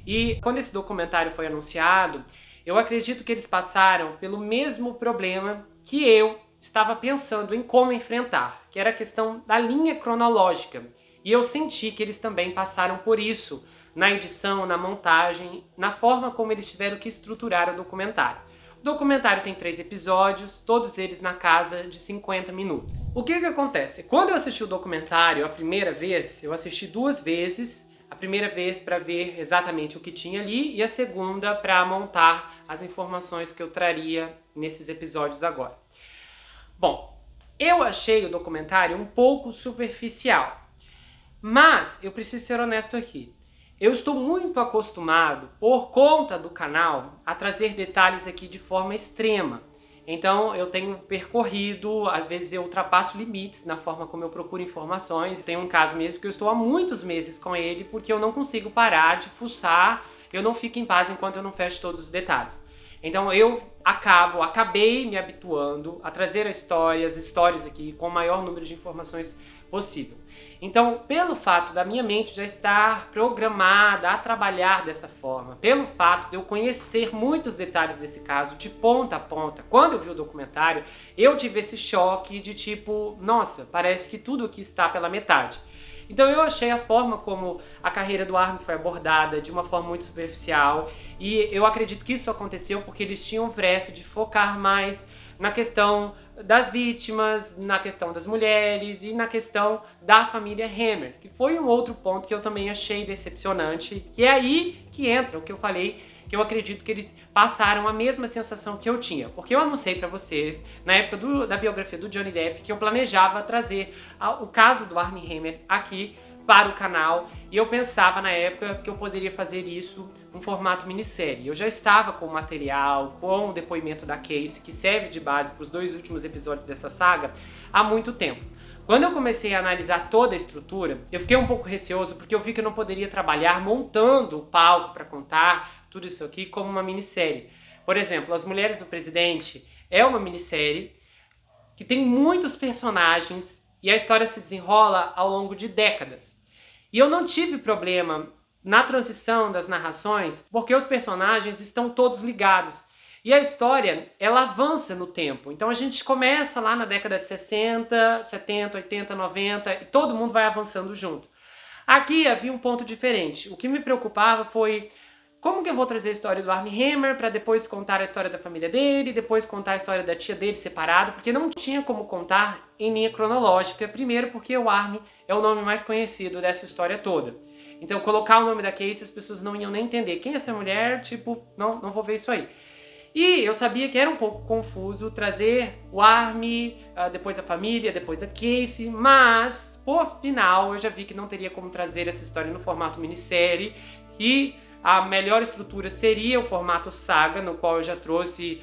E quando esse documentário foi anunciado, eu acredito que eles passaram pelo mesmo problema que eu estava pensando em como enfrentar, que era a questão da linha cronológica. E eu senti que eles também passaram por isso na edição, na montagem, na forma como eles tiveram que estruturar o documentário. O documentário tem 3 episódios, todos eles na casa de 50 minutos. O que acontece? Quando eu assisti o documentário a primeira vez, eu assisti 2 vezes. A primeira vez para ver exatamente o que tinha ali e a segunda para montar as informações que eu traria nesses episódios agora. Bom, eu achei o documentário um pouco superficial, mas eu preciso ser honesto aqui. Eu estou muito acostumado, por conta do canal, a trazer detalhes aqui de forma extrema. Então eu tenho percorrido, às vezes eu ultrapasso limites na forma como eu procuro informações. Tem um caso mesmo que eu estou há muitos meses com ele porque eu não consigo parar de fuçar, eu não fico em paz enquanto eu não fecho todos os detalhes. Então eu acabei me habituando a trazer as histórias aqui com o maior número de informações possível. Então, pelo fato da minha mente já estar programada a trabalhar dessa forma, pelo fato de eu conhecer muitos detalhes desse caso de ponta a ponta, quando eu vi o documentário, eu tive esse choque de tipo, nossa, parece que tudo aqui está pela metade. Então eu achei a forma como a carreira do Armin foi abordada de uma forma muito superficial e eu acredito que isso aconteceu porque eles tinham pressa de focar mais na questão das vítimas, na questão das mulheres e na questão da família Hammer, que foi um outro ponto que eu também achei decepcionante, que é aí que entra o que eu falei, que eu acredito que eles passaram a mesma sensação que eu tinha, porque eu anunciei pra vocês, na época da biografia do Johnny Depp, que eu planejava trazer o caso do Armie Hammer aqui para o canal, e eu pensava na época que eu poderia fazer isso em formato minissérie. Eu já estava com o material, com o depoimento da Casey, que serve de base para os 2 últimos episódios dessa saga, há muito tempo. Quando eu comecei a analisar toda a estrutura, eu fiquei um pouco receoso, porque eu vi que eu não poderia trabalhar montando o palco para contar tudo isso aqui como uma minissérie. Por exemplo, As Mulheres do Presidente é uma minissérie que tem muitos personagens e a história se desenrola ao longo de décadas. E eu não tive problema na transição das narrações, porque os personagens estão todos ligados. E a história, ela avança no tempo. Então a gente começa lá na década de 60, 70, 80, 90 e todo mundo vai avançando junto. Aqui havia um ponto diferente. O que me preocupava foi como que eu vou trazer a história do Armie Hammer para depois contar a história da família dele, depois contar a história da tia dele separado, porque não tinha como contar em linha cronológica, primeiro porque o Armie é o nome mais conhecido dessa história toda. Então colocar o nome da Casey, as pessoas não iam nem entender quem é essa mulher, tipo, não vou ver isso aí. E eu sabia que era um pouco confuso trazer o Armie, depois a família, depois a Casey, mas por final eu já vi que não teria como trazer essa história no formato minissérie e a melhor estrutura seria o formato saga, no qual eu já trouxe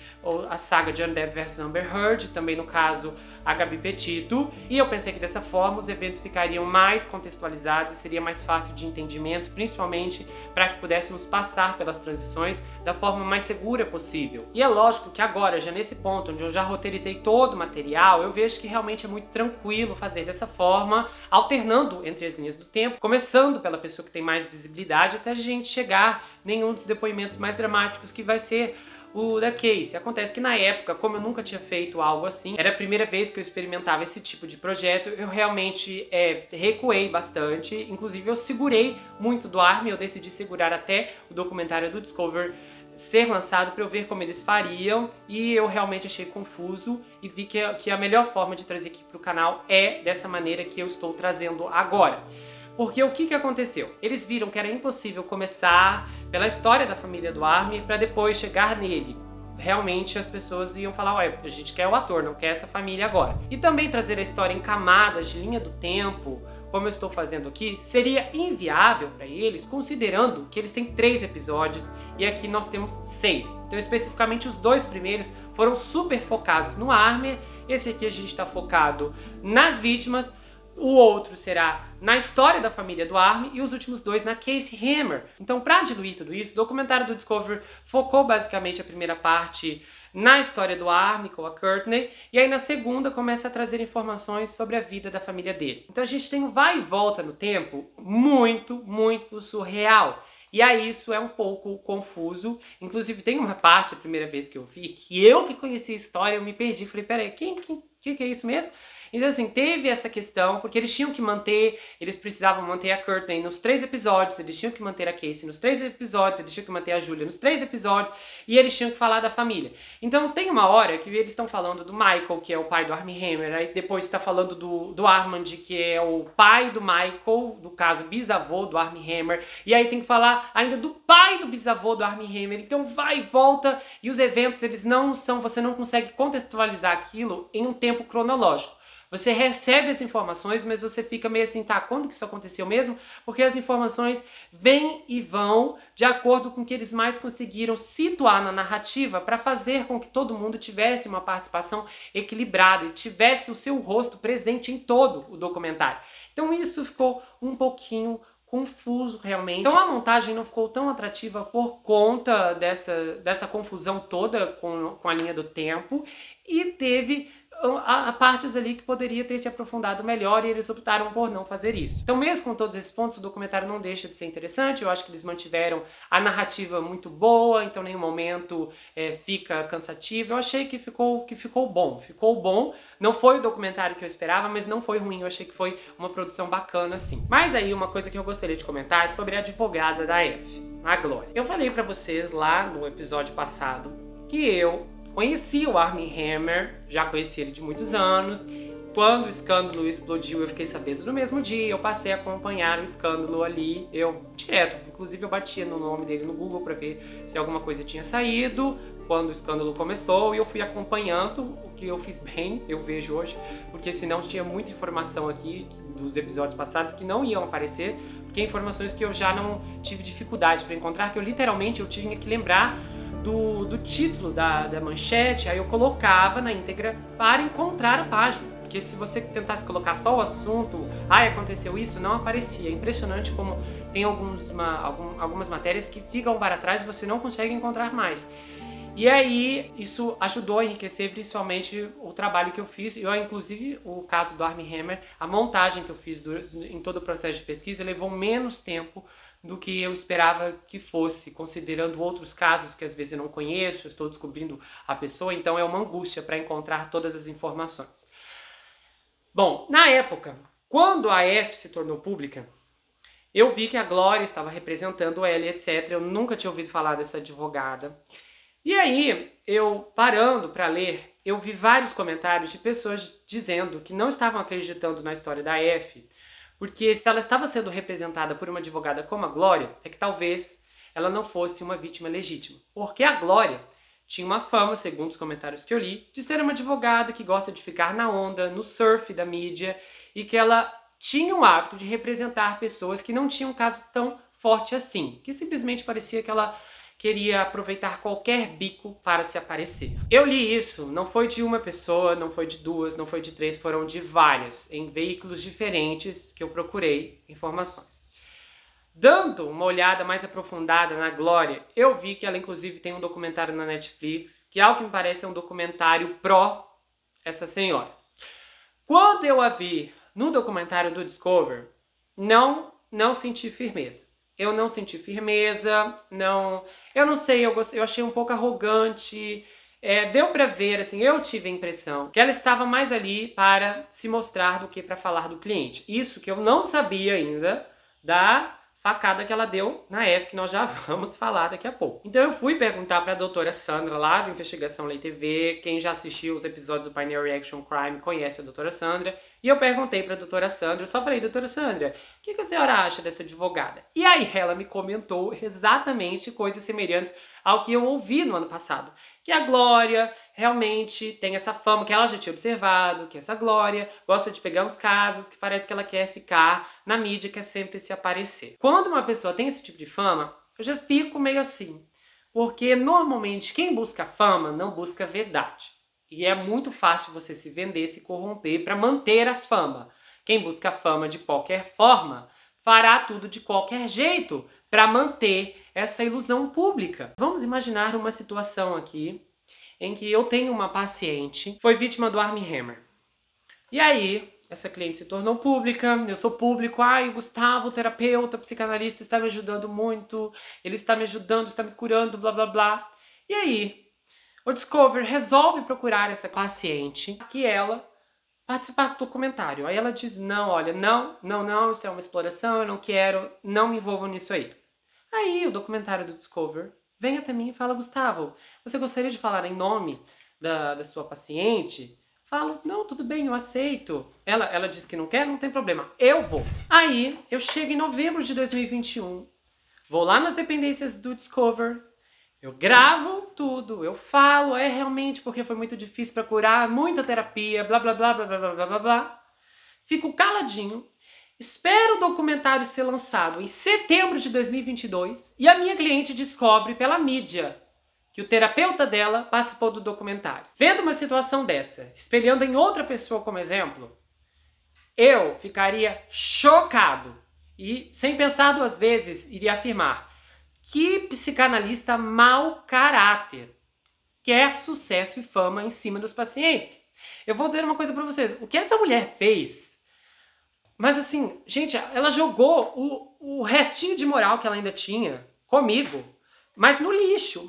a saga de Johnny Depp vs Amber Heard, também no caso a Gabi Petito, e eu pensei que dessa forma os eventos ficariam mais contextualizados e seria mais fácil de entendimento, principalmente para que pudéssemos passar pelas transições da forma mais segura possível. E é lógico que agora, já nesse ponto onde eu já roteirizei todo o material, eu vejo que realmente é muito tranquilo fazer dessa forma, alternando entre as linhas do tempo, começando pela pessoa que tem mais visibilidade até a gente chegar em um dos depoimentos mais dramáticos, que vai ser o da Casey. Acontece que na época, como eu nunca tinha feito algo assim, era a primeira vez que eu experimentava esse tipo de projeto, eu realmente recuei bastante, inclusive eu segurei muito do Armie, eu decidi segurar até o documentário do Discovery ser lançado para eu ver como eles fariam, e eu realmente achei confuso e vi que a melhor forma de trazer aqui para o canal é dessa maneira que eu estou trazendo agora. Porque o que aconteceu? Eles viram que era impossível começar pela história da família do Armie para depois chegar nele. Realmente as pessoas iam falar, ué, a gente quer o ator, não quer essa família agora. E também trazer a história em camadas de linha do tempo, como eu estou fazendo aqui, seria inviável para eles, considerando que eles têm 3 episódios e aqui nós temos 6. Então, especificamente, os 2 primeiros foram super focados no Armie, esse aqui a gente está focado nas vítimas, o outro será na história da família do Armie e os últimos 2 na Casey Hammer. Então, para diluir tudo isso, o documentário do Discovery focou basicamente a primeira parte na história do Armie com a Courtney, e aí na segunda começa a trazer informações sobre a vida da família dele. Então a gente tem um vai e volta no tempo muito surreal. E aí isso é um pouco confuso. Inclusive tem uma parte, a primeira vez que eu vi, que eu que conheci a história, eu me perdi. Falei, peraí, que é isso mesmo? Então assim, teve essa questão, porque eles tinham que manter, eles precisavam manter a Courtney nos 3 episódios, eles tinham que manter a Casey nos 3 episódios, eles tinham que manter a Julia nos 3 episódios, e eles tinham que falar da família. Então tem uma hora que eles estão falando do Michael, que é o pai do Armie Hammer, aí depois está falando do Armand, que é o pai do Michael, do caso bisavô do Armie Hammer, e aí tem que falar ainda do pai do bisavô do Armie Hammer. Então vai e volta, e os eventos, eles não são, você não consegue contextualizar aquilo em um tempo cronológico. Você recebe as informações, mas você fica meio assim, tá, quando que isso aconteceu mesmo? Porque as informações vêm e vão de acordo com o que eles mais conseguiram situar na narrativa para fazer com que todo mundo tivesse uma participação equilibrada e tivesse o seu rosto presente em todo o documentário. Então isso ficou um pouquinho confuso realmente. Então a montagem não ficou tão atrativa por conta dessa confusão toda com a linha do tempo, e teve a partes ali que poderia ter se aprofundado melhor, e eles optaram por não fazer isso. Então mesmo com todos esses pontos, o documentário não deixa de ser interessante. Eu acho que eles mantiveram a narrativa muito boa, então em nenhum momento fica cansativo. Eu achei que ficou bom. Não foi o documentário que eu esperava, mas não foi ruim. Eu achei que foi uma produção bacana, sim. Mas aí uma coisa que eu gostaria de comentar é sobre a advogada da F, a Glória. Eu falei pra vocês lá no episódio passado que eu conheci o Armie Hammer, já conheci ele de muitos anos. Quando o escândalo explodiu, eu fiquei sabendo no mesmo dia. Eu passei a acompanhar o escândalo ali, direto. Inclusive eu batia no nome dele no Google para ver se alguma coisa tinha saído quando o escândalo começou, e eu fui acompanhando. O que eu fiz bem, eu vejo hoje, porque senão tinha muita informação aqui dos episódios passados que não iam aparecer, porque informações que eu já não tive dificuldade para encontrar, que eu literalmente tinha que lembrar do título da manchete, aí eu colocava na íntegra para encontrar a página. Porque se você tentasse colocar só o assunto, aconteceu isso, não aparecia. É impressionante como tem algumas matérias que ficam para trás e você não consegue encontrar mais. E aí, isso ajudou a enriquecer principalmente o trabalho que eu fiz. Inclusive, o caso do Armie Hammer, a montagem que eu fiz em todo o processo de pesquisa levou menos tempo do que eu esperava que fosse, considerando outros casos que às vezes eu não conheço, eu estou descobrindo a pessoa, então é uma angústia para encontrar todas as informações. Bom, na época, quando a F se tornou pública, Eu vi que a Glória estava representando ela, etc. Eu nunca tinha ouvido falar dessa advogada. E aí, eu parando para ler, eu vi vários comentários de pessoas dizendo que não estavam acreditando na história da F, porque se ela estava sendo representada por uma advogada como a Glória, é que talvez ela não fosse uma vítima legítima. Porque a Glória tinha uma fama, segundo os comentários que eu li, de ser uma advogada que gosta de ficar na onda, no surf da mídia, e que ela tinha o hábito de representar pessoas que não tinham um caso tão forte assim, que simplesmente parecia que ela queria aproveitar qualquer bico para se aparecer. Eu li isso, não foi de uma pessoa, não foi de duas, não foi de três, foram de várias, em veículos diferentes que eu procurei informações. Dando uma olhada mais aprofundada na Glória, eu vi que ela inclusive tem um documentário na Netflix, que ao que me parece é um documentário pró essa senhora. Quando eu a vi no documentário do Discovery, não senti firmeza. Eu não senti firmeza, eu não sei, eu achei um pouco arrogante. Deu pra ver, assim, eu tive a impressão que ela estava mais ali para se mostrar do que para falar do cliente. Isso que eu não sabia ainda da facada que ela deu na F, que nós já vamos falar daqui a pouco. Então eu fui perguntar para a doutora Sandra, lá do Investigação Lei TV, quem já assistiu os episódios do Pioneer Reaction Crime conhece a doutora Sandra, e eu perguntei para a doutora Sandra, eu só falei, doutora Sandra, o que a senhora acha dessa advogada? E aí ela me comentou exatamente coisas semelhantes ao que eu ouvi no ano passado, que a Glória realmente tem essa fama, que ela já tinha observado, que essa Glória gosta de pegar uns casos, que parece que ela quer ficar na mídia, quer sempre se aparecer. Quando uma pessoa tem esse tipo de fama, eu já fico meio assim, porque normalmente quem busca fama não busca verdade. E é muito fácil você se vender, se corromper para manter a fama. Quem busca fama de qualquer forma fará tudo de qualquer jeito para manter essa ilusão pública. Vamos imaginar uma situação aqui em que eu tenho uma paciente, foi vítima do Armie Hammer. E aí, essa cliente se tornou pública, eu sou público, o Gustavo, terapeuta, psicanalista, está me ajudando muito, ele está me ajudando, está me curando, blá blá blá. E aí, o Discover resolve procurar essa paciente, que ela participasse do documentário. Aí ela diz, não, olha, não, isso é uma exploração, eu não quero, não me envolvo nisso aí. Aí o documentário do Discover vem até mim e fala, Gustavo, você gostaria de falar em nome da sua paciente? Falo, não, tudo bem, eu aceito. Ela diz que não quer, não tem problema, eu vou. Aí eu chego em novembro de 2021, vou lá nas dependências do Discover, eu gravo tudo, eu falo, realmente porque foi muito difícil pra curar, muita terapia, blá blá blá blá blá blá blá blá. Fico caladinho, espero o documentário ser lançado em setembro de 2022 e a minha cliente descobre pela mídia que o terapeuta dela participou do documentário. Vendo uma situação dessa, espelhando em outra pessoa como exemplo, eu ficaria chocado e, sem pensar duas vezes, iria afirmar: que psicanalista mau caráter quer sucesso e fama em cima dos pacientes. Eu vou dizer uma coisa pra vocês. O que essa mulher fez... Mas assim, gente, ela jogou o restinho de moral que ela ainda tinha comigo, mas no lixo.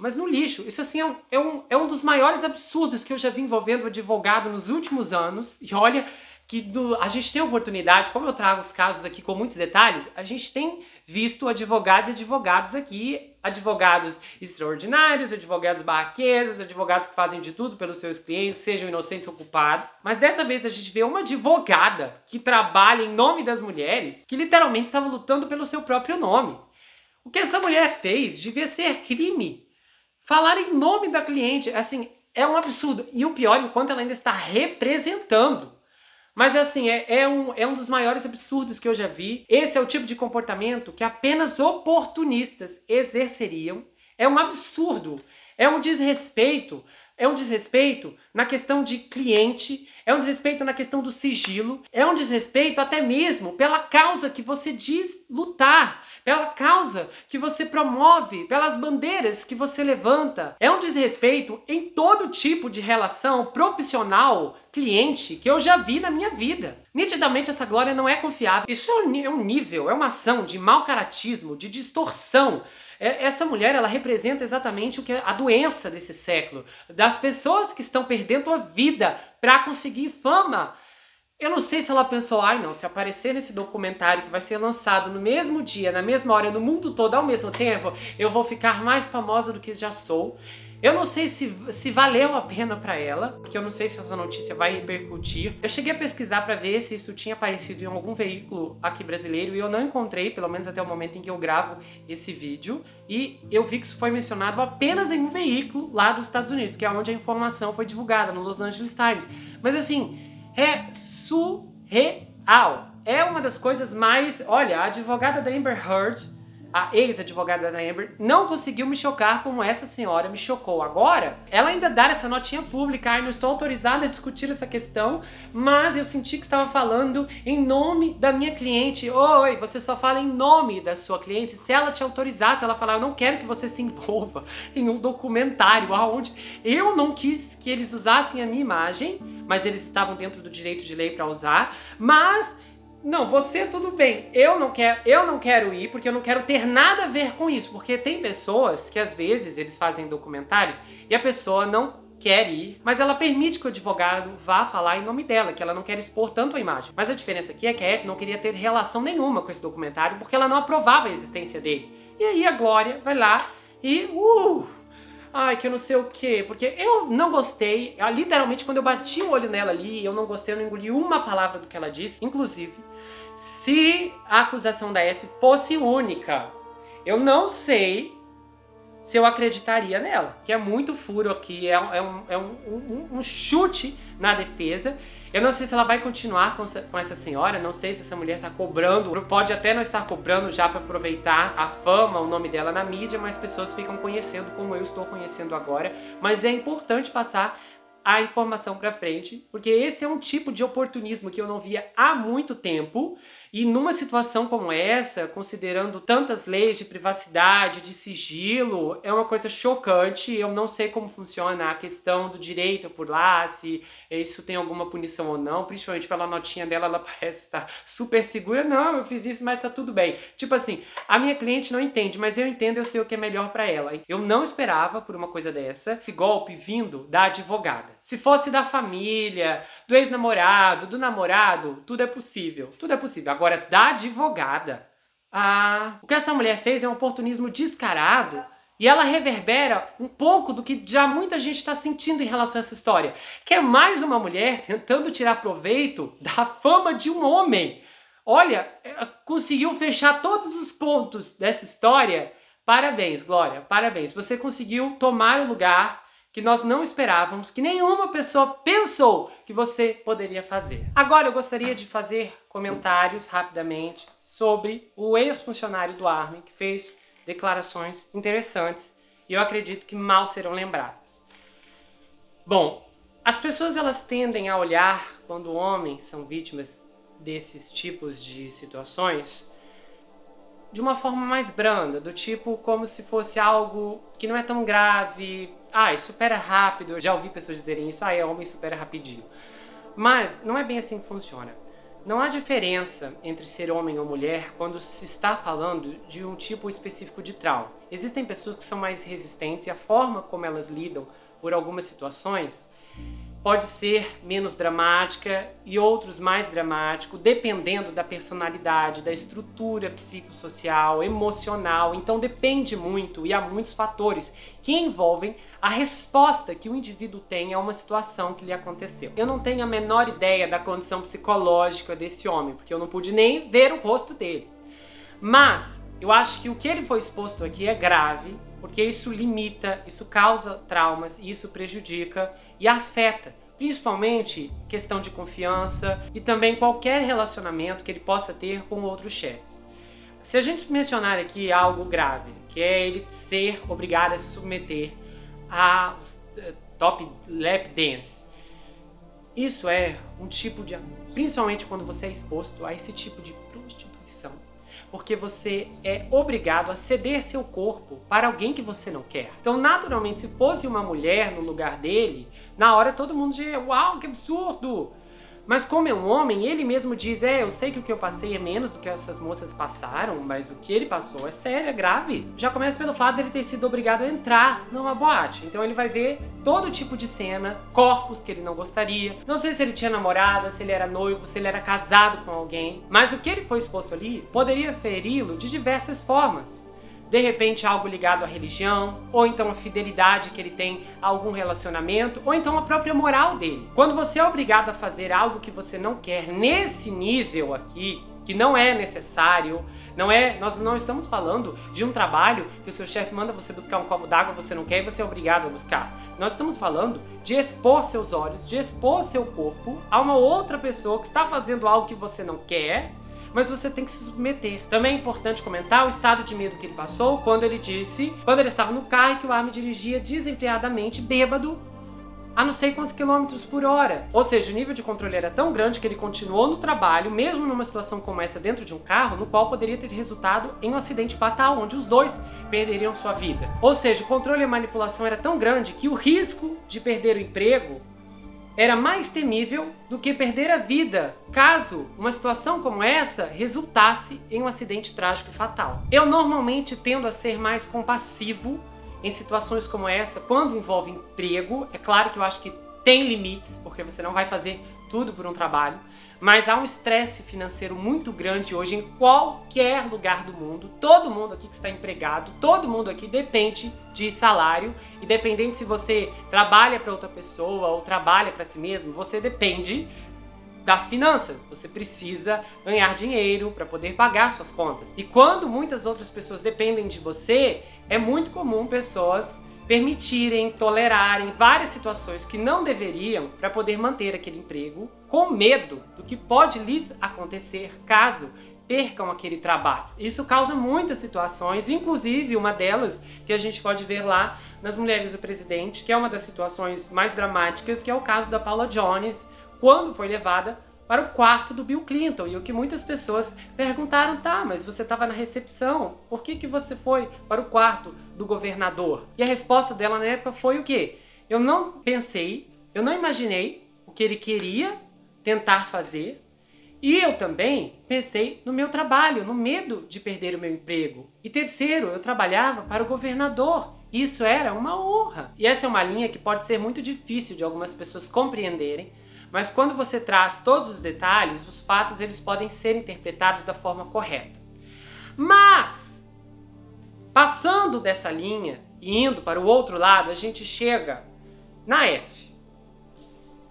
Isso assim é um dos maiores absurdos que eu já vi envolvendo o advogado nos últimos anos. E olha que a gente tem a oportunidade, como eu trago os casos aqui com muitos detalhes, a gente tem visto advogados e advogados aqui, advogados extraordinários, advogados barraqueiros, advogados que fazem de tudo pelos seus clientes, sejam inocentes ou culpados. Mas dessa vez a gente vê uma advogada que trabalha em nome das mulheres, que literalmente estava lutando pelo seu próprio nome. O que essa mulher fez devia ser crime. Falar em nome da cliente, assim, é um absurdo. E o pior, enquanto ela ainda está representando. Mas assim, é um dos maiores absurdos que eu já vi. Esse é o tipo de comportamento que apenas oportunistas exerceriam. É um absurdo, é um desrespeito. É um desrespeito na questão de cliente, é um desrespeito na questão do sigilo, é um desrespeito até mesmo pela causa que você diz lutar, pela causa que você promove, pelas bandeiras que você levanta. É um desrespeito em todo tipo de relação profissional, cliente, que eu já vi na minha vida. Nitidamente essa Glória não é confiável. Isso é um nível, é uma ação de mau caratismo, de distorção. Essa mulher, ela representa exatamente o que é a doença desse século, das pessoas que estão perdendo a vida para conseguir fama. Eu não sei se ela pensou, ai não, se aparecer nesse documentário que vai ser lançado no mesmo dia, na mesma hora, no mundo todo ao mesmo tempo, eu vou ficar mais famosa do que já sou. Eu não sei se valeu a pena pra ela, porque eu não sei se essa notícia vai repercutir. Eu cheguei a pesquisar pra ver se isso tinha aparecido em algum veículo aqui brasileiro e eu não encontrei, pelo menos até o momento em que eu gravo esse vídeo. E eu vi que isso foi mencionado apenas em um veículo lá dos Estados Unidos, que é onde a informação foi divulgada, no Los Angeles Times. Mas assim, é surreal. É uma das coisas mais... Olha, a advogada da Amber Heard, a ex-advogada da Amber, não conseguiu me chocar como essa senhora me chocou. Agora, ela ainda dá essa notinha pública, ai, não estou autorizada a discutir essa questão, mas eu senti que estava falando em nome da minha cliente. Oi, você só fala em nome da sua cliente se ela te autorizasse, se ela falar, eu não quero que você se envolva em um documentário onde eu não quis que eles usassem a minha imagem, mas eles estavam dentro do direito de lei para usar, mas... Não, você tudo bem, eu não quero ir porque eu não quero ter nada a ver com isso, porque tem pessoas que às vezes eles fazem documentários e a pessoa não quer ir, mas ela permite que o advogado vá falar em nome dela, que ela não quer expor tanto a imagem. Mas a diferença aqui é que a F não queria ter relação nenhuma com esse documentário porque ela não aprovava a existência dele. E aí a Glória vai lá e... ai, que eu não sei o quê, porque eu não gostei, literalmente quando eu bati o olho nela ali, eu não gostei, eu não engoli uma palavra do que ela disse. Inclusive, se a acusação da F fosse única, eu não sei se eu acreditaria nela, que é muito furo aqui, é um chute na defesa. Eu não sei se ela vai continuar com essa senhora, não sei se essa mulher tá cobrando, pode até não estar cobrando já para aproveitar a fama, o nome dela na mídia, mas pessoas ficam conhecendo como eu estou conhecendo agora. Mas é importante passar a informação para frente, porque esse é um tipo de oportunismo que eu não via há muito tempo. E numa situação como essa, considerando tantas leis de privacidade, de sigilo, é uma coisa chocante. Eu não sei como funciona a questão do direito por lá, se isso tem alguma punição ou não, principalmente pela notinha dela, ela parece estar super segura. Não, eu fiz isso, mas tá tudo bem. Tipo assim, a minha cliente não entende, mas eu entendo, eu sei o que é melhor para ela. Eu não esperava por uma coisa dessa, esse golpe vindo da advogada. Se fosse da família, do ex-namorado, do namorado, tudo é possível. Tudo é possível. Agora, da advogada, o que essa mulher fez é um oportunismo descarado e ela reverbera um pouco do que já muita gente está sentindo em relação a essa história. Que é mais uma mulher tentando tirar proveito da fama de um homem. Olha, conseguiu fechar todos os pontos dessa história. Parabéns, Glória, parabéns. Você conseguiu tomar o lugar que nós não esperávamos, que nenhuma pessoa pensou que você poderia fazer. Agora eu gostaria de fazer comentários rapidamente sobre o ex-funcionário do Armin, que fez declarações interessantes e eu acredito que mal serão lembradas. Bom, as pessoas elas tendem a olhar quando homens são vítimas desses tipos de situações de uma forma mais branda, do tipo como se fosse algo que não é tão grave, supera rápido. Eu já ouvi pessoas dizerem isso, homem supera rapidinho. Mas não é bem assim que funciona. Não há diferença entre ser homem ou mulher quando se está falando de um tipo específico de trauma. Existem pessoas que são mais resistentes e a forma como elas lidam por algumas situações pode ser menos dramática e outros mais dramático, dependendo da personalidade, da estrutura psicossocial, emocional. Então depende muito e há muitos fatores que envolvem a resposta que o indivíduo tem a uma situação que lhe aconteceu. Eu não tenho a menor ideia da condição psicológica desse homem, porque eu não pude nem ver o rosto dele. Mas eu acho que o que ele foi exposto aqui é grave, porque isso limita, isso causa traumas, isso prejudica e afeta, principalmente questão de confiança e também qualquer relacionamento que ele possa ter com outros chefes. Se a gente mencionar aqui algo grave, que é ele ser obrigado a se submeter a top lap dance, isso é um tipo de, principalmente quando você é exposto a esse tipo de prostituição, porque você é obrigado a ceder seu corpo para alguém que você não quer. Então, naturalmente, se fosse uma mulher no lugar dele, na hora todo mundo diria, uau, que absurdo! Mas como é um homem, ele mesmo diz, eu sei que o que eu passei é menos do que essas moças passaram, mas o que ele passou é sério, é grave. Já começa pelo fato dele ter sido obrigado a entrar numa boate. Então ele vai ver todo tipo de cena, corpos que ele não gostaria. Não sei se ele tinha namorada, se ele era noivo, se ele era casado com alguém. Mas o que ele foi exposto ali poderia feri-lo de diversas formas. De repente algo ligado à religião, ou então a fidelidade que ele tem a algum relacionamento, ou então a própria moral dele. Quando você é obrigado a fazer algo que você não quer nesse nível aqui, que não é necessário, nós não estamos falando de um trabalho que o seu chefe manda você buscar um copo d'água, você não quer e você é obrigado a buscar. Nós estamos falando de expor seus olhos, de expor seu corpo a uma outra pessoa que está fazendo algo que você não quer, mas você tem que se submeter. Também é importante comentar o estado de medo que ele passou quando ele estava no carro e que o Armin dirigia desenfreadamente, bêbado, a não sei quantos quilômetros por hora. Ou seja, o nível de controle era tão grande que ele continuou no trabalho, mesmo numa situação como essa dentro de um carro, no qual poderia ter resultado em um acidente fatal, onde os dois perderiam sua vida. Ou seja, o controle e a manipulação era tão grande que o risco de perder o emprego era mais temível do que perder a vida, caso uma situação como essa resultasse em um acidente trágico e fatal. Eu normalmente tendo a ser mais compassivo em situações como essa, quando envolve emprego. É claro que eu acho que tem limites, porque você não vai fazer tudo por um trabalho, mas há um estresse financeiro muito grande hoje em qualquer lugar do mundo. Todo mundo aqui que está empregado, todo mundo aqui depende de salário, independente se você trabalha para outra pessoa ou trabalha para si mesmo, você depende das finanças. Você precisa ganhar dinheiro para poder pagar suas contas. E quando muitas outras pessoas dependem de você, é muito comum pessoas permitirem, tolerarem várias situações que não deveriam para poder manter aquele emprego, com medo do que pode lhes acontecer caso percam aquele trabalho. Isso causa muitas situações, inclusive uma delas que a gente pode ver lá nas Mulheres do Presidente, que é uma das situações mais dramáticas, que é o caso da Paula Jones, quando foi levada para o quarto do Bill Clinton. E o que muitas pessoas perguntaram, tá, mas você estava na recepção, por que você foi para o quarto do governador? E a resposta dela na época foi o quê? Eu não pensei, eu não imaginei o que ele queria tentar fazer, e eu também pensei no meu trabalho, no medo de perder o meu emprego. E terceiro, eu trabalhava para o governador. Isso era uma honra. E essa é uma linha que pode ser muito difícil de algumas pessoas compreenderem, mas quando você traz todos os detalhes, os fatos eles podem ser interpretados da forma correta. Mas, passando dessa linha e indo para o outro lado, a gente chega na F.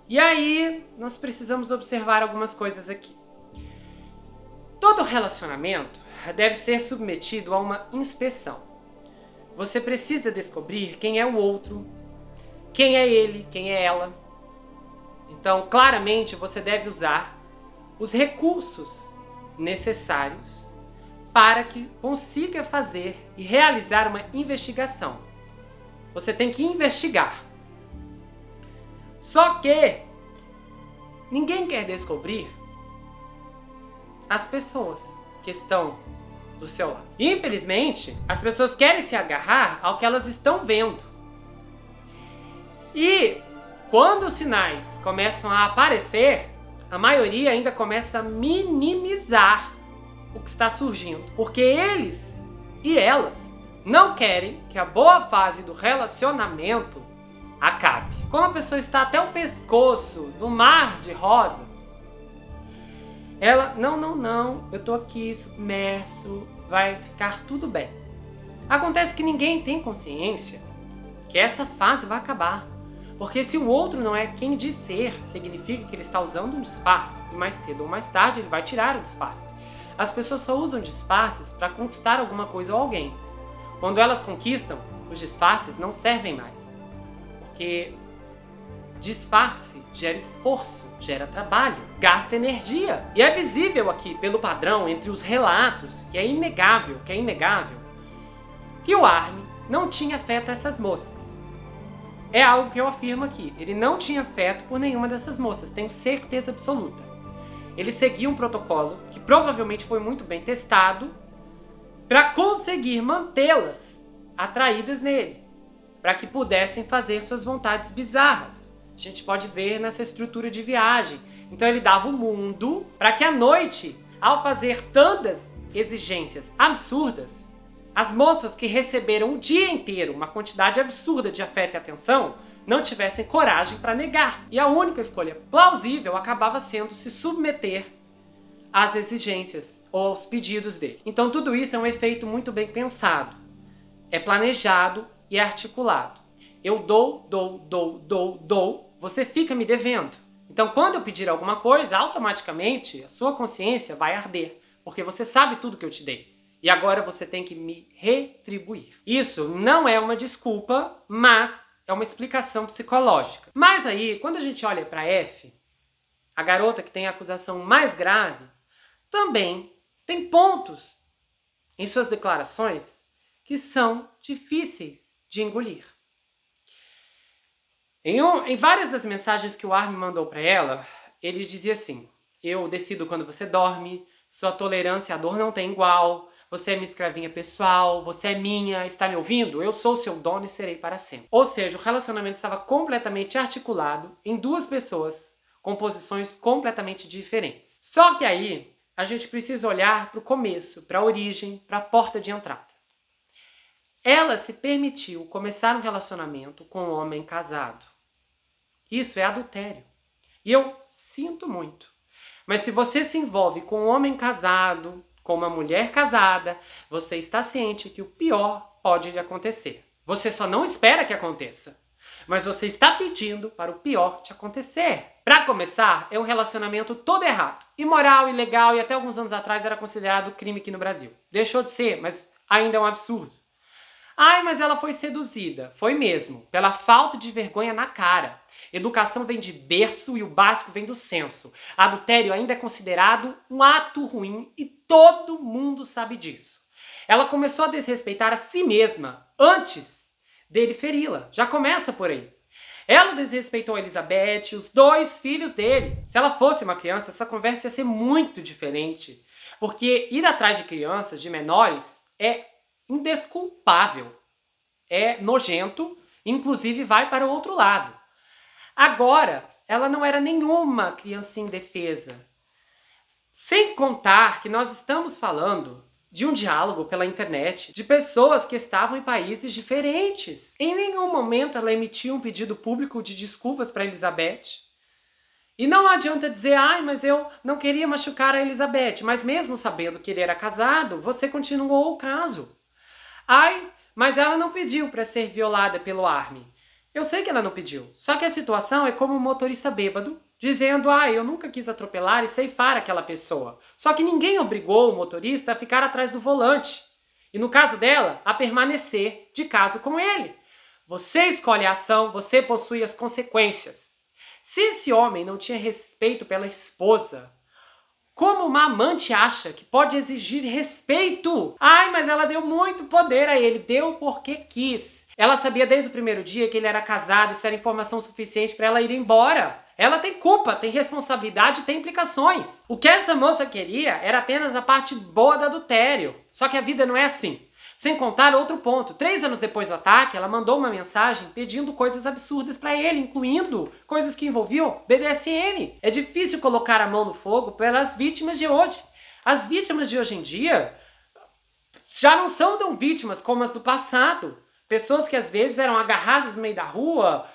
E aí, nós precisamos observar algumas coisas aqui. Todo relacionamento deve ser submetido a uma inspeção. Você precisa descobrir quem é o outro, quem é ele, quem é ela. Então, claramente, você deve usar os recursos necessários para que consiga fazer e realizar uma investigação. Você tem que investigar. Só que ninguém quer descobrir as pessoas que estão do seu lado. Infelizmente, as pessoas querem se agarrar ao que elas estão vendo. E quando os sinais começam a aparecer, a maioria ainda começa a minimizar o que está surgindo, porque eles e elas não querem que a boa fase do relacionamento acabe. Como a pessoa está até o pescoço no mar de rosas, ela, não, eu tô aqui submerso, vai ficar tudo bem. Acontece que ninguém tem consciência que essa fase vai acabar. Porque se o outro não é quem diz ser, significa que ele está usando um disfarce. E mais cedo ou mais tarde ele vai tirar o disfarce. As pessoas só usam disfarces para conquistar alguma coisa ou alguém. Quando elas conquistam, os disfarces não servem mais. Porque disfarce gera esforço, gera trabalho, gasta energia. E é visível aqui pelo padrão entre os relatos, que é inegável, que o Armin não tinha afeto a essas moças. É algo que eu afirmo aqui. Ele não tinha afeto por nenhuma dessas moças, tenho certeza absoluta. Ele seguia um protocolo que provavelmente foi muito bem testado para conseguir mantê-las atraídas nele, para que pudessem fazer suas vontades bizarras. A gente pode ver nessa estrutura de viagem, Então ele dava o mundo para que à noite, ao fazer tantas exigências absurdas, as moças que receberam o dia inteiro uma quantidade absurda de afeto e atenção não tivessem coragem para negar. E a única escolha plausível acabava sendo se submeter às exigências ou aos pedidos dele. Então tudo isso é um efeito muito bem pensado. É planejado e é articulado. Eu dou, você fica me devendo. Então quando eu pedir alguma coisa, automaticamente a sua consciência vai arder, porque você sabe tudo que eu te dei. E agora você tem que me retribuir. Isso não é uma desculpa, mas é uma explicação psicológica. Mas aí, quando a gente olha para F, a garota que tem a acusação mais grave, também tem pontos em suas declarações que são difíceis de engolir. Em várias das mensagens que o Armin mandou para ela, ele dizia assim: eu decido quando você dorme, sua tolerância à dor não tem igual, você é minha escravinha pessoal, você é minha, está me ouvindo? Eu sou seu dono e serei para sempre. Ou seja, o relacionamento estava completamente articulado em duas pessoas com posições completamente diferentes. Só que aí a gente precisa olhar para o começo, para a origem, para a porta de entrada. Ela se permitiu começar um relacionamento com um homem casado. Isso é adultério. E eu sinto muito. Mas se você se envolve com um homem casado, com uma mulher casada, você está ciente que o pior pode lhe acontecer. Você só não espera que aconteça, mas você está pedindo para o pior te acontecer. Para começar, é um relacionamento todo errado, imoral, ilegal e até alguns anos atrás era considerado crime aqui no Brasil. Deixou de ser, mas ainda é um absurdo. Ai, mas ela foi seduzida. Foi mesmo, pela falta de vergonha na cara. Educação vem de berço e o básico vem do senso. Adultério ainda é considerado um ato ruim e todo mundo sabe disso. Ela começou a desrespeitar a si mesma antes dele feri-la. Já começa por aí. Ela desrespeitou a Elizabeth, os dois filhos dele. Se ela fosse uma criança, essa conversa ia ser muito diferente. Porque ir atrás de crianças, de menores, é indesculpável. É nojento, inclusive vai para o outro lado. Agora, ela não era nenhuma criança indefesa. Sem contar que nós estamos falando de um diálogo pela internet de pessoas que estavam em países diferentes. Em nenhum momento ela emitiu um pedido público de desculpas para Elizabeth. E não adianta dizer, ai, mas eu não queria machucar a Elizabeth. Mas mesmo sabendo que ele era casado, você continuou o caso. Ai, mas ela não pediu para ser violada pelo Armin. Eu sei que ela não pediu. Só que a situação é como um motorista bêbado dizendo, eu nunca quis atropelar e ceifar aquela pessoa. Só que ninguém obrigou o motorista a ficar atrás do volante. E no caso dela, a permanecer de caso com ele. Você escolhe a ação, você possui as consequências. Se esse homem não tinha respeito pela esposa, como uma amante acha que pode exigir respeito? Ai, mas ela deu muito poder a ele. Deu porque quis. Ela sabia desde o primeiro dia que ele era casado, isso era informação suficiente para ela ir embora. Ela tem culpa, tem responsabilidade, tem implicações. O que essa moça queria era apenas a parte boa do adultério. Só que a vida não é assim. Sem contar outro ponto. 3 anos depois do ataque, ela mandou uma mensagem pedindo coisas absurdas para ele, incluindo coisas que envolviam BDSM. É difícil colocar a mão no fogo pelas vítimas de hoje. As vítimas de hoje em dia já não são tão vítimas como as do passado. Pessoas que às vezes eram agarradas no meio da rua,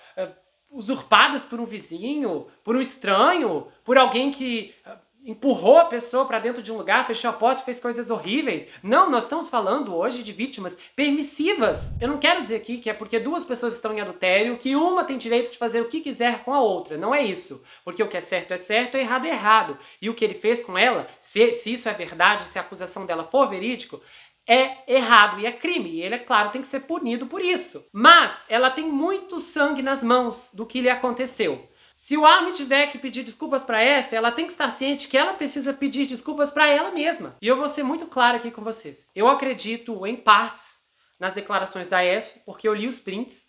usurpadas por um vizinho, por um estranho, por alguém que empurrou a pessoa para dentro de um lugar, fechou a porta e fez coisas horríveis. Não, nós estamos falando hoje de vítimas permissivas. Eu não quero dizer aqui que é porque 2 pessoas estão em adultério que uma tem direito de fazer o que quiser com a outra. Não é isso. Porque o que é certo, e errado é errado. E o que ele fez com ela, se isso é verdade, se a acusação dela for verídico, é errado e é crime. E ele, é claro, tem que ser punido por isso. Mas ela tem muito sangue nas mãos do que lhe aconteceu. Se o Armin tiver que pedir desculpas para F, ela tem que estar ciente que ela precisa pedir desculpas para ela mesma. E eu vou ser muito claro aqui com vocês. Eu acredito em partes nas declarações da F, porque eu li os prints,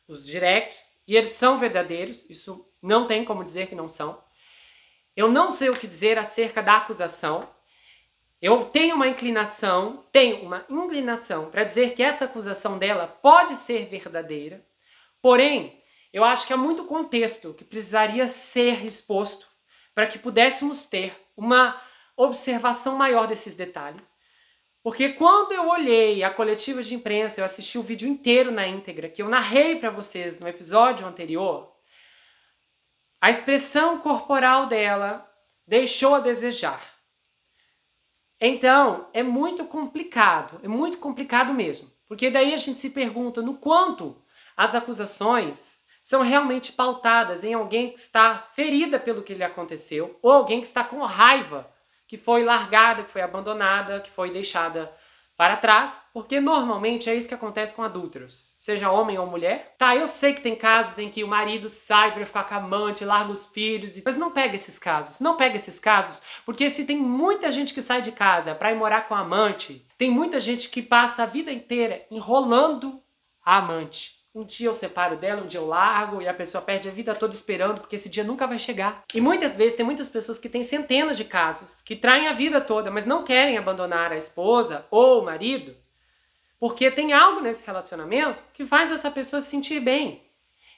os directs, e eles são verdadeiros. Isso não tem como dizer que não são. Eu não sei o que dizer acerca da acusação. Eu tenho uma inclinação para dizer que essa acusação dela pode ser verdadeira. Porém, eu acho que há muito contexto que precisaria ser exposto para que pudéssemos ter uma observação maior desses detalhes. Porque quando eu olhei a coletiva de imprensa, eu assisti o vídeo inteiro na íntegra, que eu narrei para vocês no episódio anterior, a expressão corporal dela deixou a desejar. Então, é muito complicado mesmo. Porque daí a gente se pergunta no quanto as acusações são realmente pautadas em alguém que está ferida pelo que lhe aconteceu, ou alguém que está com raiva, que foi largada, que foi abandonada, que foi deixada para trás, porque normalmente é isso que acontece com adúlteros, seja homem ou mulher. Tá, eu sei que tem casos em que o marido sai para ficar com a amante, larga os filhos, mas não pega esses casos, porque se tem muita gente que sai de casa para ir morar com a amante, tem muita gente que passa a vida inteira enrolando a amante. Um dia eu separo dela, um dia eu largo, e a pessoa perde a vida toda esperando, porque esse dia nunca vai chegar. E muitas vezes tem muitas pessoas que têm centenas de casos, que traem a vida toda, mas não querem abandonar a esposa ou o marido, porque tem algo nesse relacionamento que faz essa pessoa se sentir bem.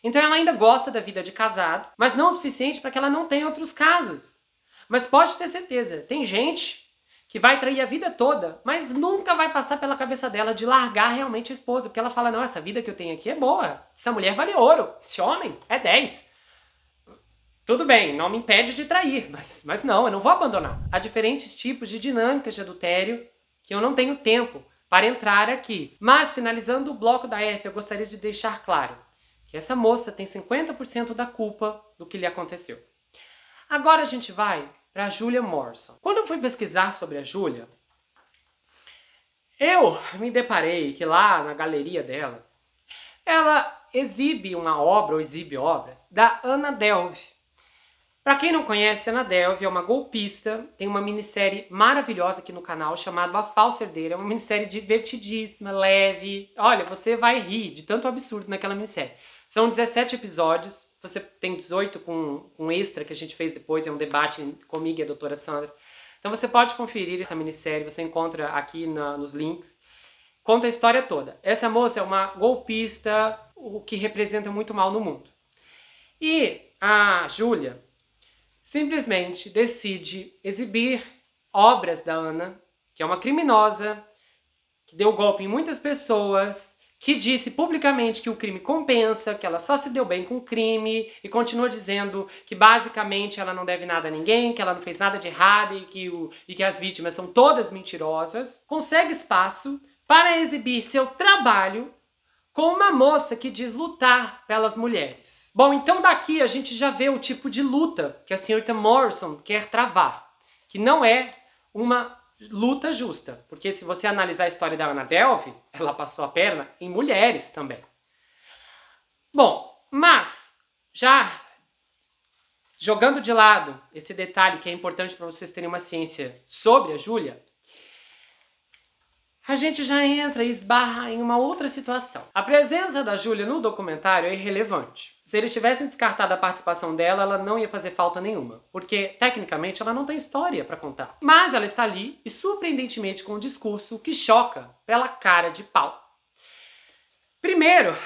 Então ela ainda gosta da vida de casado, mas não o suficiente para que ela não tenha outros casos. Mas pode ter certeza, tem gente que vai trair a vida toda, mas nunca vai passar pela cabeça dela de largar realmente a esposa, porque ela fala, não, essa vida que eu tenho aqui é boa, essa mulher vale ouro, esse homem é 10. Tudo bem, não me impede de trair, mas não, eu não vou abandonar. Há diferentes tipos de dinâmicas de adultério que eu não tenho tempo para entrar aqui. Mas, finalizando o bloco da F, eu gostaria de deixar claro que essa moça tem 50% da culpa do que lhe aconteceu. Agora a gente vai para a Julia Morrison. Quando eu fui pesquisar sobre a Julia, eu me deparei que lá na galeria dela, ela exibe uma obra, ou exibe obras, da Anna Delvey. Para quem não conhece, Anna Delvey é uma golpista, tem uma minissérie maravilhosa aqui no canal chamada A Falsa Herdeira. É uma minissérie divertidíssima, leve. Olha, você vai rir de tanto absurdo naquela minissérie. São 17 episódios. Você tem 18 com um extra que a gente fez depois, é um debate comigo e a doutora Sandra. Então você pode conferir essa minissérie, você encontra aqui nos links. Conta a história toda. Essa moça é uma golpista, o que representa muito mal no mundo. E a Júlia simplesmente decide exibir obras da Ana, que é uma criminosa, que deu golpe em muitas pessoas, que disse publicamente que o crime compensa, que ela só se deu bem com o crime, e continua dizendo que basicamente ela não deve nada a ninguém, que ela não fez nada de errado e que as vítimas são todas mentirosas, consegue espaço para exibir seu trabalho com uma moça que diz lutar pelas mulheres. Bom, então daqui a gente já vê o tipo de luta que a senhorita Morrison quer travar, que não é uma luta justa, porque se você analisar a história da Anna Delvey, ela passou a perna em mulheres também. Bom, mas já jogando de lado esse detalhe que é importante para vocês terem uma ciência sobre a Júlia, a gente já entra e esbarra em uma outra situação. A presença da Júlia no documentário é irrelevante. Se eles tivessem descartado a participação dela, ela não ia fazer falta nenhuma, porque, tecnicamente, ela não tem história para contar. Mas ela está ali, e surpreendentemente com um discurso que choca pela cara de pau. Primeiro,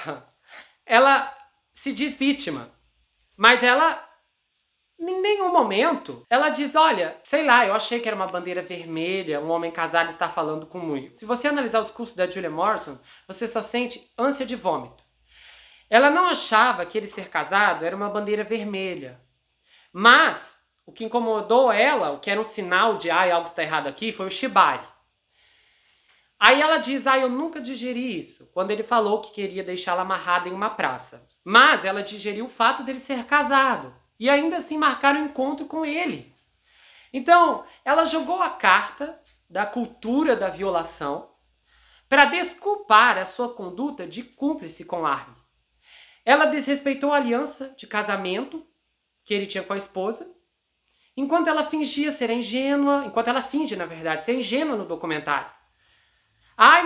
ela se diz vítima, mas ela, em nenhum momento, ela diz, olha, sei lá, eu achei que era uma bandeira vermelha, um homem casado está falando comigo. Se você analisar o discurso da Julia Morrison, você só sente ânsia de vômito. Ela não achava que ele ser casado era uma bandeira vermelha. Mas o que incomodou ela, o que era um sinal de algo está errado aqui, foi o shibari. Aí ela diz, eu nunca digeri isso, quando ele falou que queria deixá-la amarrada em uma praça. Mas ela digeriu o fato dele ser casado. E ainda assim marcaram um encontro com ele. Então, ela jogou a carta da cultura da violação para desculpar a sua conduta de cúmplice com Armin. Ela desrespeitou a aliança de casamento que ele tinha com a esposa, enquanto ela fingia ser ingênua, enquanto ela finge, na verdade, ser ingênua no documentário.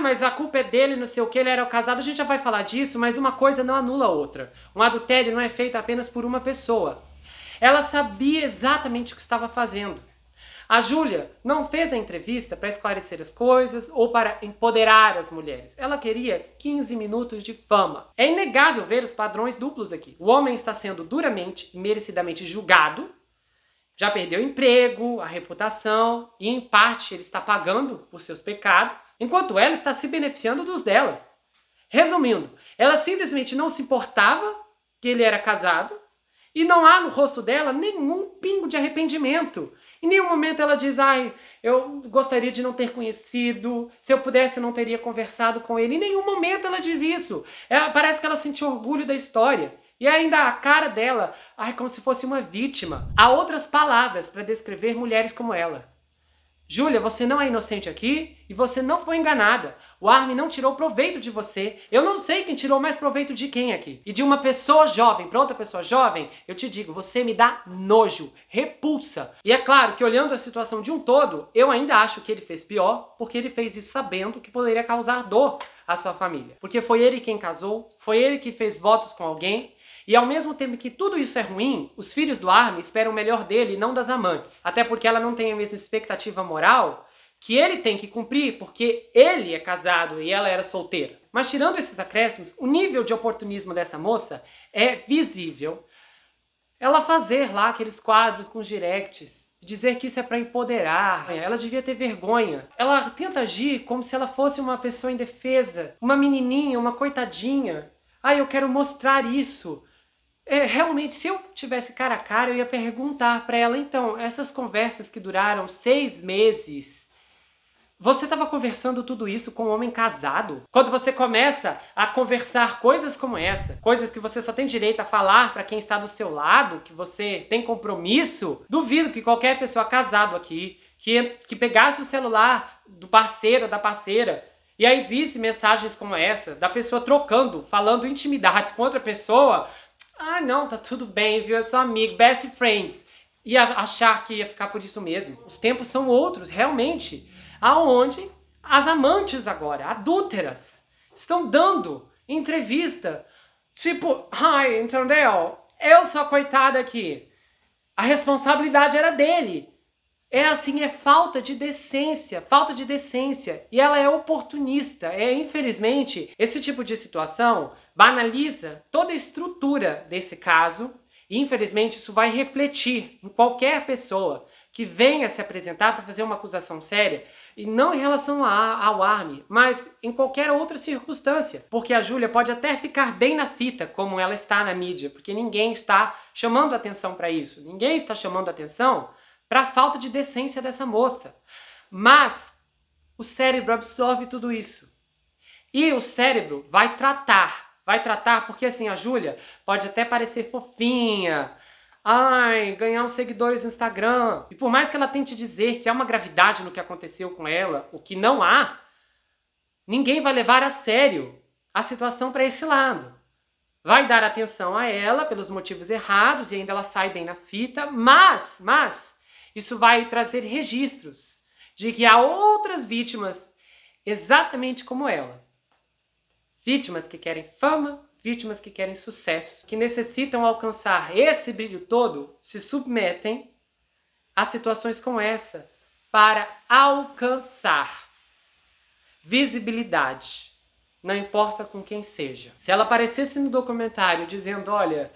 Mas a culpa é dele, não sei o que, ele era casado, a gente já vai falar disso, mas uma coisa não anula a outra. Um adultério não é feito apenas por uma pessoa. Ela sabia exatamente o que estava fazendo. A Júlia não fez a entrevista para esclarecer as coisas ou para empoderar as mulheres. Ela queria 15 minutos de fama. É inegável ver os padrões duplos aqui. O homem está sendo duramente e merecidamente julgado, Já perdeu o emprego, a reputação e, em parte, ele está pagando por seus pecados, enquanto ela está se beneficiando dos dela. Resumindo, ela simplesmente não se importava que ele era casado e não há no rosto dela nenhum pingo de arrependimento. Em nenhum momento ela diz, ai, eu gostaria de não ter conhecido, se eu pudesse eu não teria conversado com ele. Em nenhum momento ela diz isso. Parece que ela sentiu orgulho da história. E ainda a cara dela, ai, como se fosse uma vítima. Há outras palavras para descrever mulheres como ela. Júlia, você não é inocente aqui e você não foi enganada. O Armin não tirou proveito de você. Eu não sei quem tirou mais proveito de quem aqui. E de uma pessoa jovem para outra pessoa jovem, eu te digo, você me dá nojo, repulsa. E é claro que olhando a situação de um todo, eu ainda acho que ele fez pior, porque ele fez isso sabendo que poderia causar dor à sua família. Porque foi ele quem casou, foi ele que fez votos com alguém. E ao mesmo tempo que tudo isso é ruim, os filhos do Armin esperam o melhor dele e não das amantes. Até porque ela não tem a mesma expectativa moral que ele tem que cumprir, porque ele é casado e ela era solteira. Mas tirando esses acréscimos, o nível de oportunismo dessa moça é visível. Ela fazer lá aqueles quadros com os directs, dizer que isso é para empoderar, ela devia ter vergonha. Ela tenta agir como se ela fosse uma pessoa indefesa, uma menininha, uma coitadinha. Ah, eu quero mostrar isso. Realmente, se eu tivesse cara a cara, eu ia perguntar para ela, então, essas conversas que duraram 6 meses, você estava conversando tudo isso com um homem casado? Quando você começa a conversar coisas como essa, coisas que você só tem direito a falar para quem está do seu lado, que você tem compromisso, duvido que qualquer pessoa casado aqui, que pegasse o celular do parceiro ou da parceira, e aí visse mensagens como essa, da pessoa trocando, falando intimidades com outra pessoa, ah, não, tá tudo bem, viu? É só amigo, best friends. Ia achar que ia ficar por isso mesmo. Os tempos são outros, realmente. Aonde as amantes agora, adúlteras, estão dando entrevista. Tipo, ai, entendeu? Eu sou a coitada aqui. A responsabilidade era dele. É assim, é falta de decência. E ela é oportunista. Infelizmente, esse tipo de situação banaliza toda a estrutura desse caso. E, infelizmente, isso vai refletir em qualquer pessoa que venha se apresentar para fazer uma acusação séria, e não em relação ao Armin, mas em qualquer outra circunstância. Porque a Júlia pode até ficar bem na fita, como ela está na mídia, porque ninguém está chamando atenção para isso. Ninguém está chamando atenção para a falta de decência dessa moça. Mas o cérebro absorve tudo isso. E o cérebro vai tratar, porque assim, a Júlia pode até parecer fofinha, ai, ganhar uns seguidores no Instagram. E por mais que ela tente dizer que há uma gravidade no que aconteceu com ela, o que não há, ninguém vai levar a sério a situação para esse lado. Vai dar atenção a ela pelos motivos errados e ainda ela sai bem na fita, mas isso vai trazer registros de que há outras vítimas exatamente como ela. Vítimas que querem fama, vítimas que querem sucesso, que necessitam alcançar esse brilho todo, se submetem a situações como essa para alcançar visibilidade. Não importa com quem seja. Se ela aparecesse no documentário dizendo, olha,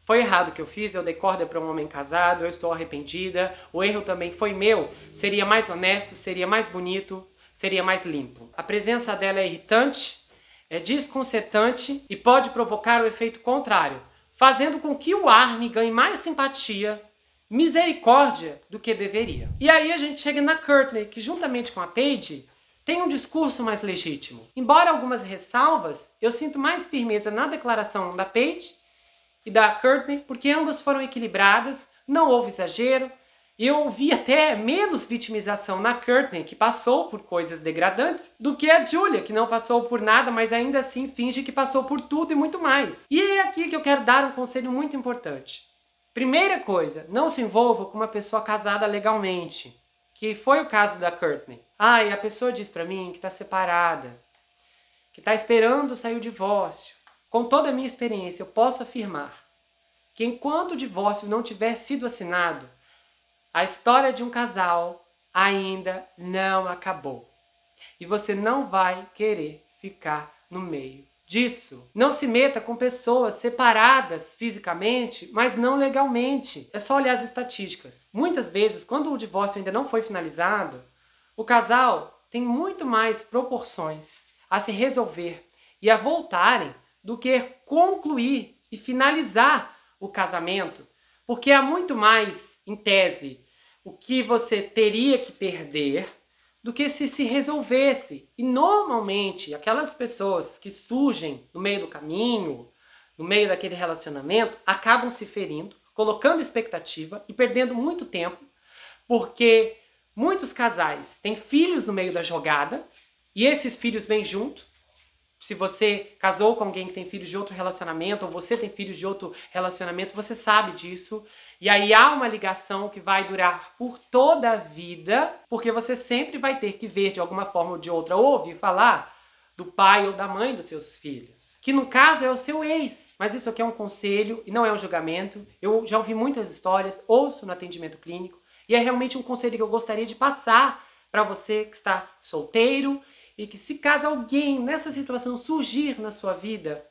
foi errado o que eu fiz, eu dei corda para um homem casado, eu estou arrependida, o erro também foi meu, seria mais honesto, seria mais bonito, seria mais limpo. A presença dela é irritante, é desconcertante e pode provocar o efeito contrário, fazendo com que o Armin ganhe mais simpatia, misericórdia do que deveria. E aí a gente chega na Courtney, que juntamente com a Paige tem um discurso mais legítimo. Embora algumas ressalvas, eu sinto mais firmeza na declaração da Paige e da Courtney, porque ambas foram equilibradas, não houve exagero. Eu vi até menos vitimização na Courtney, que passou por coisas degradantes, do que a Julia, que não passou por nada, mas ainda assim finge que passou por tudo e muito mais. E é aqui que eu quero dar um conselho muito importante. Primeira coisa, não se envolva com uma pessoa casada legalmente, que foi o caso da Courtney. Ah, e a pessoa diz pra mim que tá separada, que tá esperando sair o divórcio. Com toda a minha experiência, eu posso afirmar que enquanto o divórcio não tiver sido assinado, a história de um casal ainda não acabou. E você não vai querer ficar no meio disso. Não se meta com pessoas separadas fisicamente, mas não legalmente. É só olhar as estatísticas. Muitas vezes, quando o divórcio ainda não foi finalizado, o casal tem muito mais proporções a se resolver e a voltarem do que concluir e finalizar o casamento, porque há muito mais, em tese, o que você teria que perder do que se resolvesse. E normalmente, aquelas pessoas que surgem no meio do caminho, no meio daquele relacionamento, acabam se ferindo, colocando expectativa e perdendo muito tempo, porque muitos casais têm filhos no meio da jogada e esses filhos vêm junto. Se você casou com alguém que tem filhos de outro relacionamento, ou você tem filhos de outro relacionamento, você sabe disso. E aí há uma ligação que vai durar por toda a vida, porque você sempre vai ter que ver de alguma forma ou de outra, ou ouvir falar do pai ou da mãe dos seus filhos, que no caso é o seu ex. Mas isso aqui é um conselho e não é um julgamento. Eu já ouvi muitas histórias, ouço no atendimento clínico, e é realmente um conselho que eu gostaria de passar para você que está solteiro, e que se caso alguém nessa situação surgir na sua vida,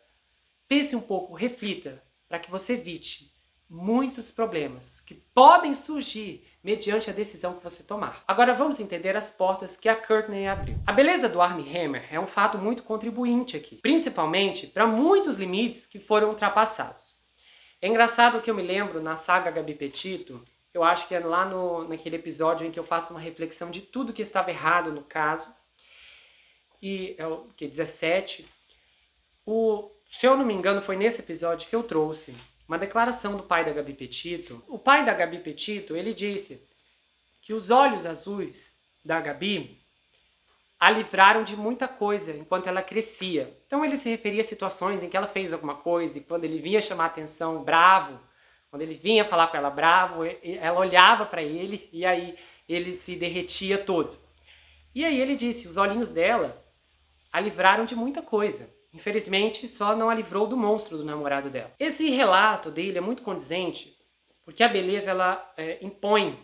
pense um pouco, reflita, para que você evite muitos problemas que podem surgir mediante a decisão que você tomar. Agora vamos entender as portas que a Courtney abriu. A beleza do Armie Hammer é um fato muito contribuinte aqui, principalmente para muitos limites que foram ultrapassados. É engraçado que eu me lembro na saga Gabi Petito, eu acho que é lá naquele episódio em que eu faço uma reflexão de tudo que estava errado no caso, e é o que 17, se eu não me engano, foi nesse episódio que eu trouxe uma declaração do pai da Gabi Petito. O pai da Gabi Petito, ele disse que os olhos azuis da Gabi a livraram de muita coisa enquanto ela crescia. Então ele se referia a situações em que ela fez alguma coisa e quando ele vinha chamar atenção bravo, quando ele vinha falar com ela bravo, ela olhava para ele e aí ele se derretia todo. E aí ele disse, os olhinhos dela a livraram de muita coisa. Infelizmente, só não a livrou do monstro do namorado dela. Esse relato dele é muito condizente, porque a beleza ela impõe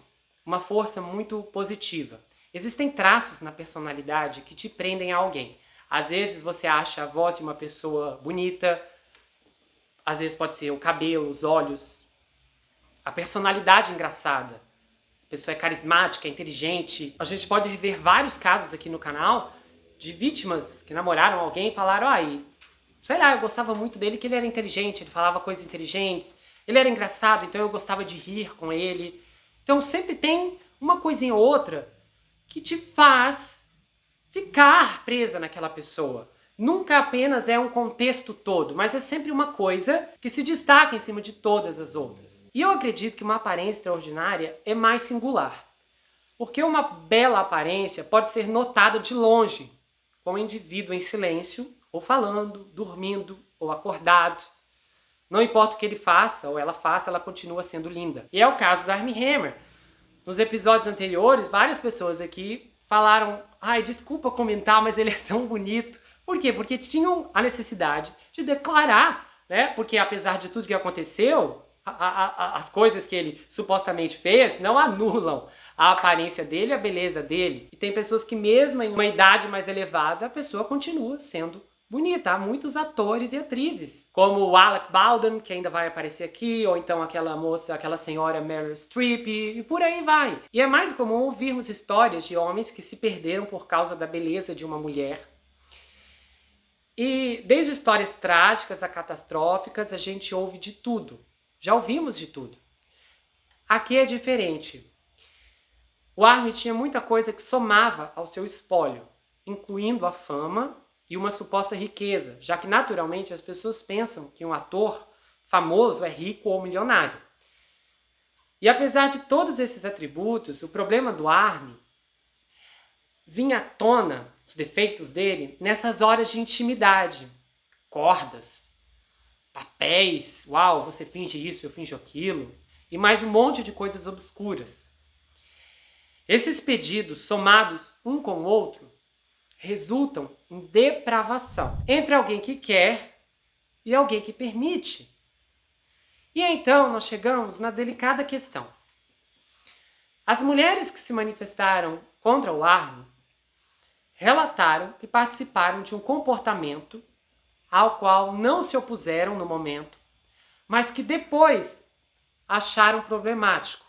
uma força muito positiva. Existem traços na personalidade que te prendem a alguém. Às vezes você acha a voz de uma pessoa bonita, às vezes pode ser o cabelo, os olhos, a personalidade engraçada. A pessoa é carismática, é inteligente. A gente pode rever vários casos aqui no canal de vítimas que namoraram alguém e falaram, sei lá, eu gostava muito dele, que ele era inteligente, ele falava coisas inteligentes, ele era engraçado, então eu gostava de rir com ele. Então sempre tem uma coisinha ou outra que te faz ficar presa naquela pessoa. Nunca apenas é um contexto todo, mas é sempre uma coisa que se destaca em cima de todas as outras. E eu acredito que uma aparência extraordinária é mais singular. Porque uma bela aparência pode ser notada de longe, com o indivíduo em silêncio, ou falando, dormindo, ou acordado. Não importa o que ele faça ou ela faça, ela continua sendo linda. E é o caso da Armie Hammer. Nos episódios anteriores, várias pessoas aqui falaram, desculpa comentar, mas ele é tão bonito. Por quê? Porque tinham a necessidade de declarar, né? Porque apesar de tudo que aconteceu, as coisas que ele supostamente fez não anulam a aparência dele, a beleza dele. E tem pessoas que mesmo em uma idade mais elevada, a pessoa continua sendo bonita. Há muitos atores e atrizes, como o Alec Baldwin, que ainda vai aparecer aqui, ou então aquela moça, aquela senhora Meryl Streep, e por aí vai. E é mais comum ouvirmos histórias de homens que se perderam por causa da beleza de uma mulher. E desde histórias trágicas a catastróficas, a gente ouve de tudo. Já ouvimos de tudo. Aqui é diferente. O Armie tinha muita coisa que somava ao seu espólio, incluindo a fama e uma suposta riqueza, já que naturalmente as pessoas pensam que um ator famoso é rico ou milionário. E apesar de todos esses atributos, o problema do Armie vinha à tona, os defeitos dele, nessas horas de intimidade. Cordas, papéis, você finge isso, eu finjo aquilo, e mais um monte de coisas obscuras. Esses pedidos, somados um com o outro, resultam em depravação entre alguém que quer e alguém que permite. E então nós chegamos na delicada questão. As mulheres que se manifestaram contra o Armie relataram que participaram de um comportamento ao qual não se opuseram no momento, mas que depois acharam problemático.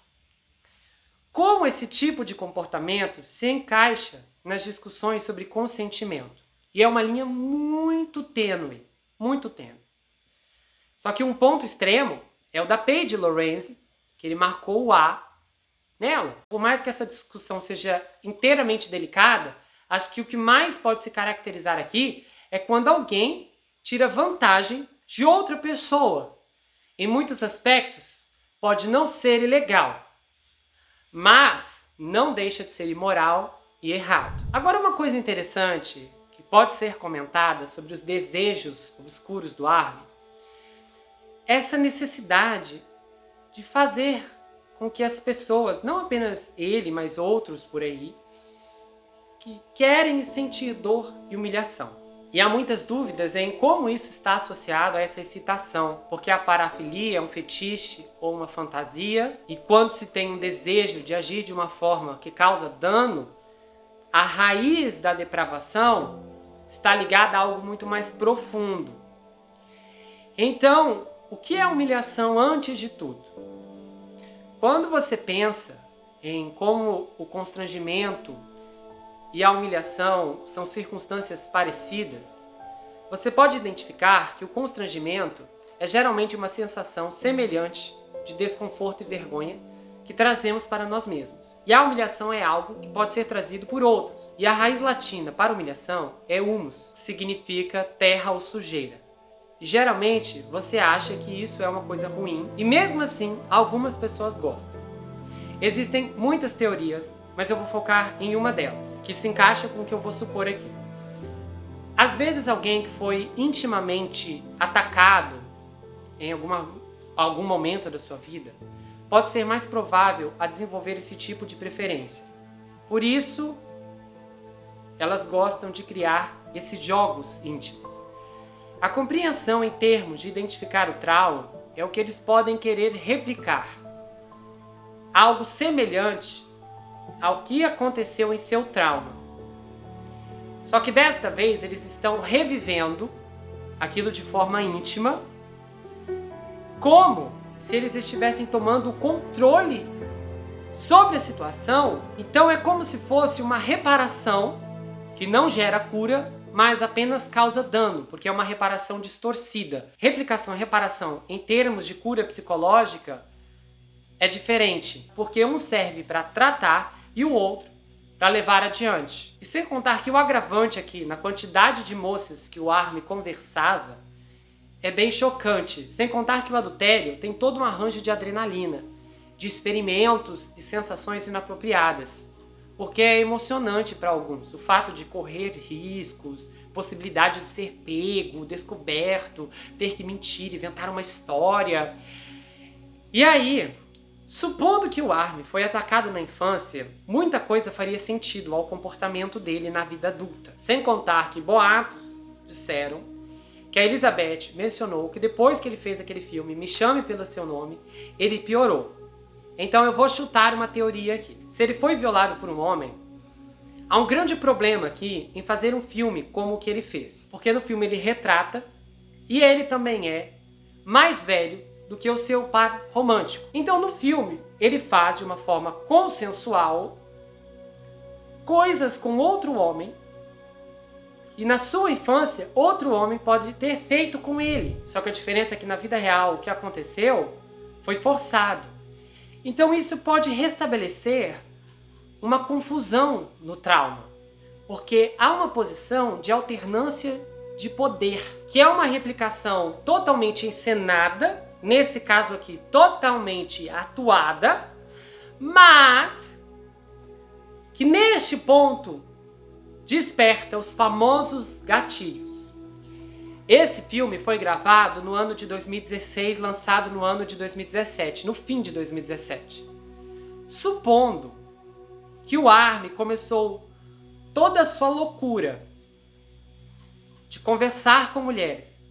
Como esse tipo de comportamento se encaixa nas discussões sobre consentimento? E é uma linha muito tênue, muito tênue. Só que um ponto extremo é o da Paige Lorenzi, que ele marcou o A nela. Por mais que essa discussão seja inteiramente delicada, acho que o que mais pode se caracterizar aqui é quando alguém tira vantagem de outra pessoa. Em muitos aspectos, pode não ser ilegal, mas não deixa de ser imoral e errado. Agora, uma coisa interessante que pode ser comentada sobre os desejos obscuros do Armin, essa necessidade de fazer com que as pessoas, não apenas ele, mas outros por aí, que querem sentir dor e humilhação. E há muitas dúvidas em como isso está associado a essa excitação, porque a parafilia é um fetiche ou uma fantasia, e quando se tem um desejo de agir de uma forma que causa dano, a raiz da depravação está ligada a algo muito mais profundo. Então, o que é humilhação antes de tudo? Quando você pensa em como o constrangimento e a humilhação são circunstâncias parecidas, você pode identificar que o constrangimento é geralmente uma sensação semelhante de desconforto e vergonha que trazemos para nós mesmos. E a humilhação é algo que pode ser trazido por outros. E a raiz latina para humilhação é humus, que significa terra ou sujeira. E geralmente você acha que isso é uma coisa ruim, e mesmo assim algumas pessoas gostam. Existem muitas teorias, mas eu vou focar em uma delas, que se encaixa com o que eu vou supor aqui. Às vezes alguém que foi intimamente atacado em algum momento da sua vida, pode ser mais provável a desenvolver esse tipo de preferência. Por isso, elas gostam de criar esses jogos íntimos. A compreensão em termos de identificar o trauma é o que eles podem querer replicar. Algo semelhante ao que aconteceu em seu trauma. Só que desta vez eles estão revivendo aquilo de forma íntima, como se eles estivessem tomando o controle sobre a situação. Então é como se fosse uma reparação que não gera cura, mas apenas causa dano, porque é uma reparação distorcida. Replicação e reparação em termos de cura psicológica é diferente, porque um serve para tratar e o outro para levar adiante. E sem contar que o agravante aqui, na quantidade de moças que o Armin conversava, é bem chocante. Sem contar que o adultério tem todo um arranjo de adrenalina, de experimentos e sensações inapropriadas. Porque é emocionante para alguns o fato de correr riscos, possibilidade de ser pego, descoberto, ter que mentir, inventar uma história. E aí, supondo que o Armin foi atacado na infância, muita coisa faria sentido ao comportamento dele na vida adulta. Sem contar que boatos disseram que a Elizabeth mencionou que depois que ele fez aquele filme Me Chame Pelo Seu Nome, ele piorou. Então eu vou chutar uma teoria aqui. Se ele foi violado por um homem, há um grande problema aqui em fazer um filme como o que ele fez. Porque no filme ele retrata, e ele também é mais velho do que o seu par romântico. Então no filme ele faz de uma forma consensual coisas com outro homem, e na sua infância outro homem pode ter feito com ele. Só que a diferença é que na vida real o que aconteceu foi forçado. Então isso pode restabelecer uma confusão no trauma, porque há uma posição de alternância de poder, que é uma replicação totalmente encenada, nesse caso aqui totalmente atuada, mas que neste ponto desperta os famosos gatilhos. Esse filme foi gravado no ano de 2016, lançado no ano de 2017, no fim de 2017. Supondo que o Armin começou toda a sua loucura de conversar com mulheres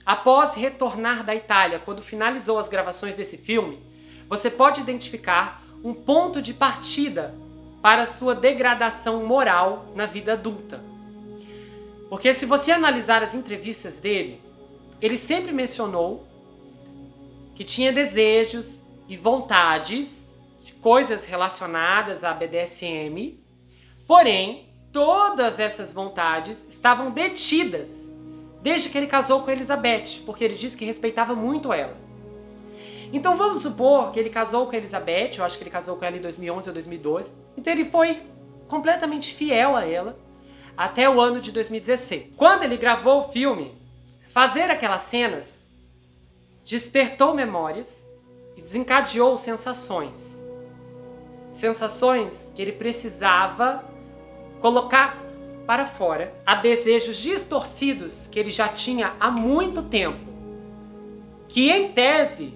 após retornar da Itália, quando finalizou as gravações desse filme, você pode identificar um ponto de partida para a sua degradação moral na vida adulta. Porque se você analisar as entrevistas dele, ele sempre mencionou que tinha desejos e vontades de coisas relacionadas à BDSM, porém, todas essas vontades estavam detidas desde que ele casou com Elizabeth, porque ele disse que respeitava muito ela. Então vamos supor que ele casou com Elizabeth, eu acho que ele casou com ela em 2011 ou 2012, então ele foi completamente fiel a ela até o ano de 2016. Quando ele gravou o filme, fazer aquelas cenas despertou memórias e desencadeou sensações. Sensações que ele precisava colocar para fora, a desejos distorcidos que ele já tinha há muito tempo, que em tese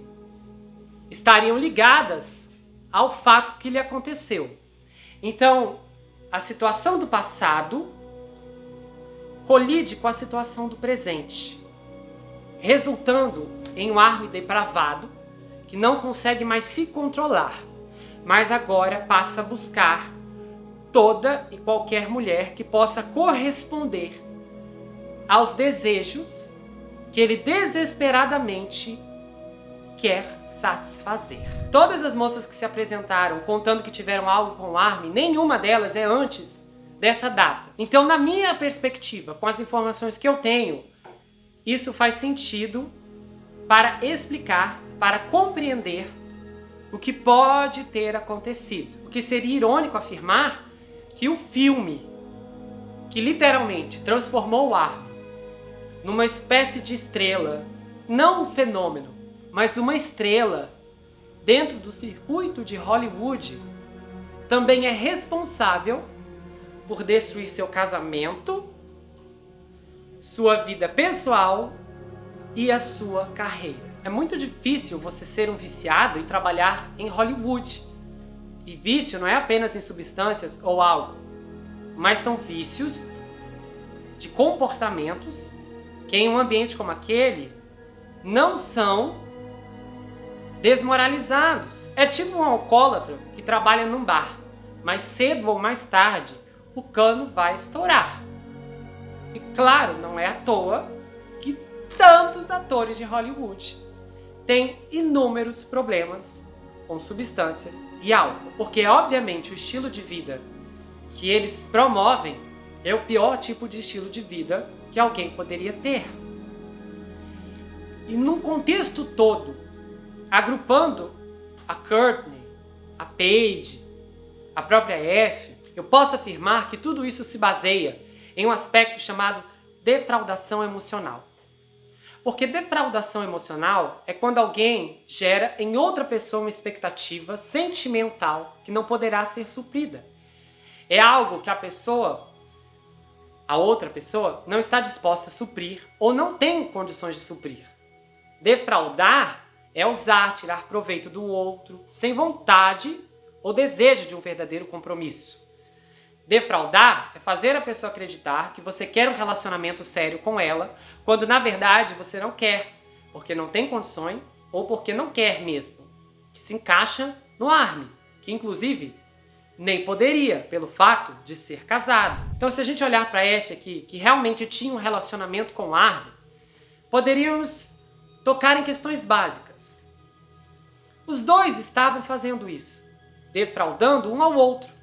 estariam ligadas ao fato que lhe aconteceu. Então, a situação do passado colide com a situação do presente, resultando em um Armin depravado que não consegue mais se controlar, mas agora passa a buscar toda e qualquer mulher que possa corresponder aos desejos que ele desesperadamente quer satisfazer. Todas as moças que se apresentaram contando que tiveram algo com o Armin, nenhuma delas é antes dessa data. Então, na minha perspectiva, com as informações que eu tenho, isso faz sentido para explicar, para compreender o que pode ter acontecido. O que seria irônico afirmar que o filme, que literalmente transformou o Armin numa espécie de estrela, não um fenômeno, mas uma estrela dentro do circuito de Hollywood, também é responsável por destruir seu casamento, sua vida pessoal e a sua carreira. É muito difícil você ser um viciado e trabalhar em Hollywood. E vício não é apenas em substâncias ou algo, mas são vícios de comportamentos que em um ambiente como aquele não são desmoralizados. É tipo um alcoólatra que trabalha num bar, mas cedo ou mais tarde o cano vai estourar. E claro, não é à toa que tantos atores de Hollywood têm inúmeros problemas com substâncias e álcool. Porque, obviamente, o estilo de vida que eles promovem é o pior tipo de estilo de vida que alguém poderia ter. E num contexto todo, agrupando a Courtney, a Paige, a própria F, eu posso afirmar que tudo isso se baseia em um aspecto chamado defraudação emocional. Porque defraudação emocional é quando alguém gera em outra pessoa uma expectativa sentimental que não poderá ser suprida. É algo que a outra pessoa, não está disposta a suprir ou não tem condições de suprir. Defraudar é usar, tirar proveito do outro, sem vontade ou desejo de um verdadeiro compromisso. Defraudar é fazer a pessoa acreditar que você quer um relacionamento sério com ela, quando na verdade você não quer, porque não tem condições ou porque não quer mesmo. Que se encaixa no Armin, que inclusive nem poderia, pelo fato de ser casado. Então, se a gente olhar para F aqui, que realmente tinha um relacionamento com o Armin, poderíamos tocar em questões básicas. Os dois estavam fazendo isso, defraudando um ao outro.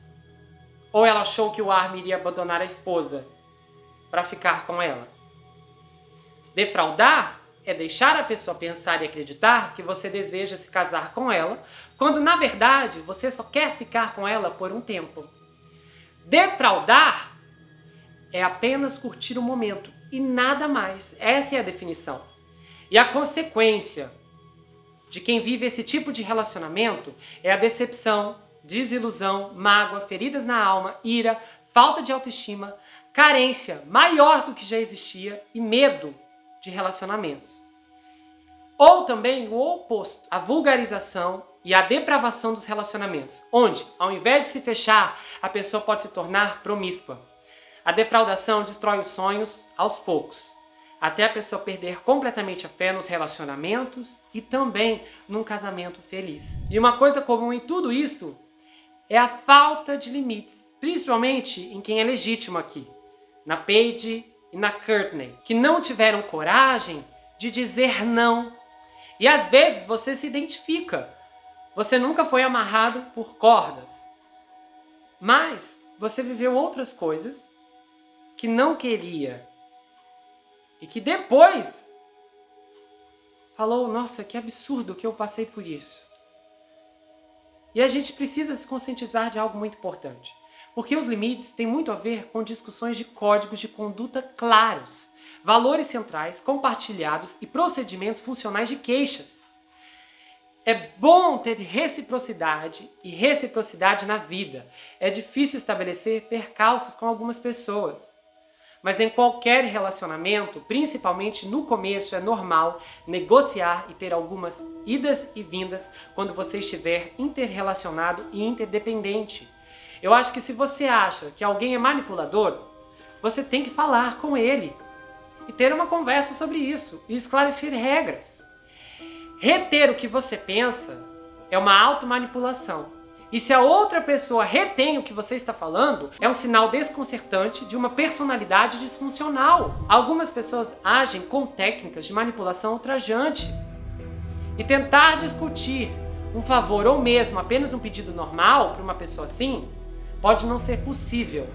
Ou ela achou que o Armin iria abandonar a esposa para ficar com ela? Defraudar é deixar a pessoa pensar e acreditar que você deseja se casar com ela, quando na verdade você só quer ficar com ela por um tempo. Defraudar é apenas curtir o momento e nada mais. Essa é a definição. E a consequência de quem vive esse tipo de relacionamento é a decepção, desilusão, mágoa, feridas na alma, ira, falta de autoestima, carência maior do que já existia e medo de relacionamentos. Ou também o oposto, a vulgarização e a depravação dos relacionamentos, onde, ao invés de se fechar, a pessoa pode se tornar promíscua. A defraudação destrói os sonhos aos poucos, até a pessoa perder completamente a fé nos relacionamentos e também num casamento feliz. E uma coisa comum em tudo isso é a falta de limites, principalmente em quem é legítimo aqui, na Paige e e na Courtney, que não tiveram coragem de dizer não. E às vezes você se identifica. Você nunca foi amarrado por cordas. Mas você viveu outras coisas que não queria. E que depois falou, nossa, que absurdo que eu passei por isso. E a gente precisa se conscientizar de algo muito importante. Porque os limites têm muito a ver com discussões de códigos de conduta claros, valores centrais, compartilhados e procedimentos funcionais de queixas. É bom ter reciprocidade e reciprocidade na vida. É difícil estabelecer percalços com algumas pessoas. Mas em qualquer relacionamento, principalmente no começo, é normal negociar e ter algumas idas e vindas quando você estiver interrelacionado e interdependente. Eu acho que se você acha que alguém é manipulador, você tem que falar com ele e ter uma conversa sobre isso e esclarecer regras. Reter o que você pensa é uma automanipulação. E se a outra pessoa retém o que você está falando, é um sinal desconcertante de uma personalidade disfuncional. Algumas pessoas agem com técnicas de manipulação ultrajantes. E tentar discutir um favor ou mesmo apenas um pedido normal para uma pessoa assim, pode não ser possível.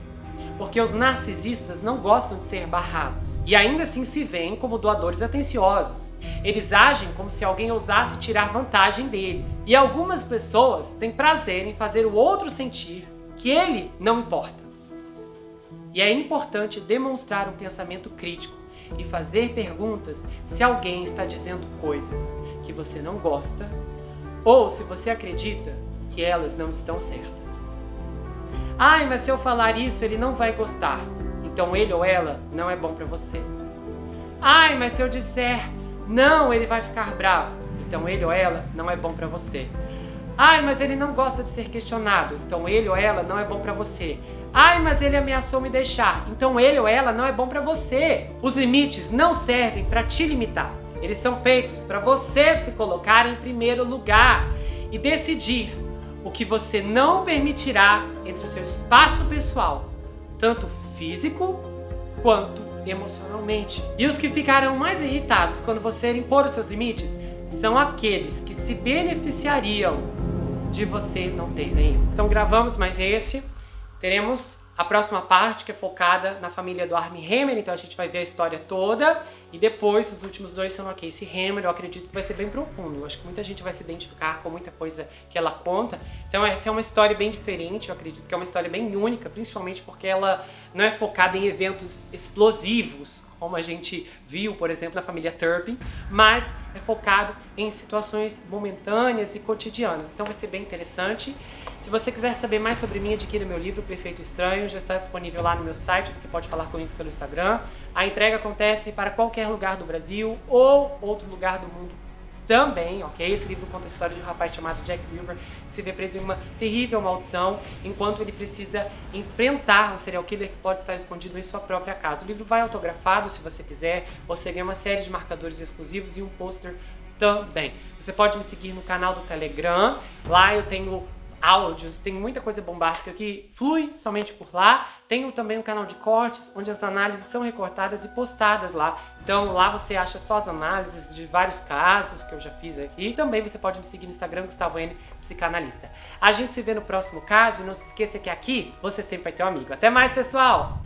Porque os narcisistas não gostam de ser barrados. E ainda assim se veem como doadores atenciosos. Eles agem como se alguém ousasse tirar vantagem deles. E algumas pessoas têm prazer em fazer o outro sentir que ele não importa. E é importante demonstrar um pensamento crítico e fazer perguntas se alguém está dizendo coisas que você não gosta ou se você acredita que elas não estão certas. Ai, mas se eu falar isso, ele não vai gostar. Então ele ou ela não é bom pra você. Ai, mas se eu disser não, ele vai ficar bravo. Então ele ou ela não é bom pra você. Ai, mas ele não gosta de ser questionado. Então ele ou ela não é bom pra você. Ai, mas ele ameaçou me deixar. Então ele ou ela não é bom pra você. Os limites não servem pra te limitar. Eles são feitos pra você se colocar em primeiro lugar e decidir o que você não permitirá entre o seu espaço pessoal, tanto físico quanto emocionalmente. E os que ficarão mais irritados quando você impor os seus limites são aqueles que se beneficiariam de você não ter nenhum. Então gravamos mais esse, teremos a próxima parte que é focada na família do Armie Hammer, então a gente vai ver a história toda e depois os últimos dois são a Casey Hammer. Eu acredito que vai ser bem profundo, eu acho que muita gente vai se identificar com muita coisa que ela conta, então essa é uma história bem diferente, eu acredito que é uma história bem única, principalmente porque ela não é focada em eventos explosivos, como a gente viu, por exemplo, na família Turpin, mas é focado em situações momentâneas e cotidianas. Então vai ser bem interessante. Se você quiser saber mais sobre mim, adquira meu livro Perfeito Estranho, já está disponível lá no meu site, você pode falar comigo pelo Instagram. A entrega acontece para qualquer lugar do Brasil ou outro lugar do mundo também, ok? Esse livro conta a história de um rapaz chamado Jack Wilbur, que se vê preso em uma terrível maldição, enquanto ele precisa enfrentar um serial killer que pode estar escondido em sua própria casa. O livro vai autografado, se você quiser, você ganha uma série de marcadores exclusivos e um pôster também. Você pode me seguir no canal do Telegram, lá eu tenho áudios, tem muita coisa bombástica que flui somente por lá. Tenho também um canal de cortes, onde as análises são recortadas e postadas lá. Então lá você acha só as análises de vários casos que eu já fiz aqui. E também você pode me seguir no Instagram, Gustavo N, Psicanalista. A gente se vê no próximo caso e não se esqueça que aqui você sempre vai ter um amigo. Até mais, pessoal!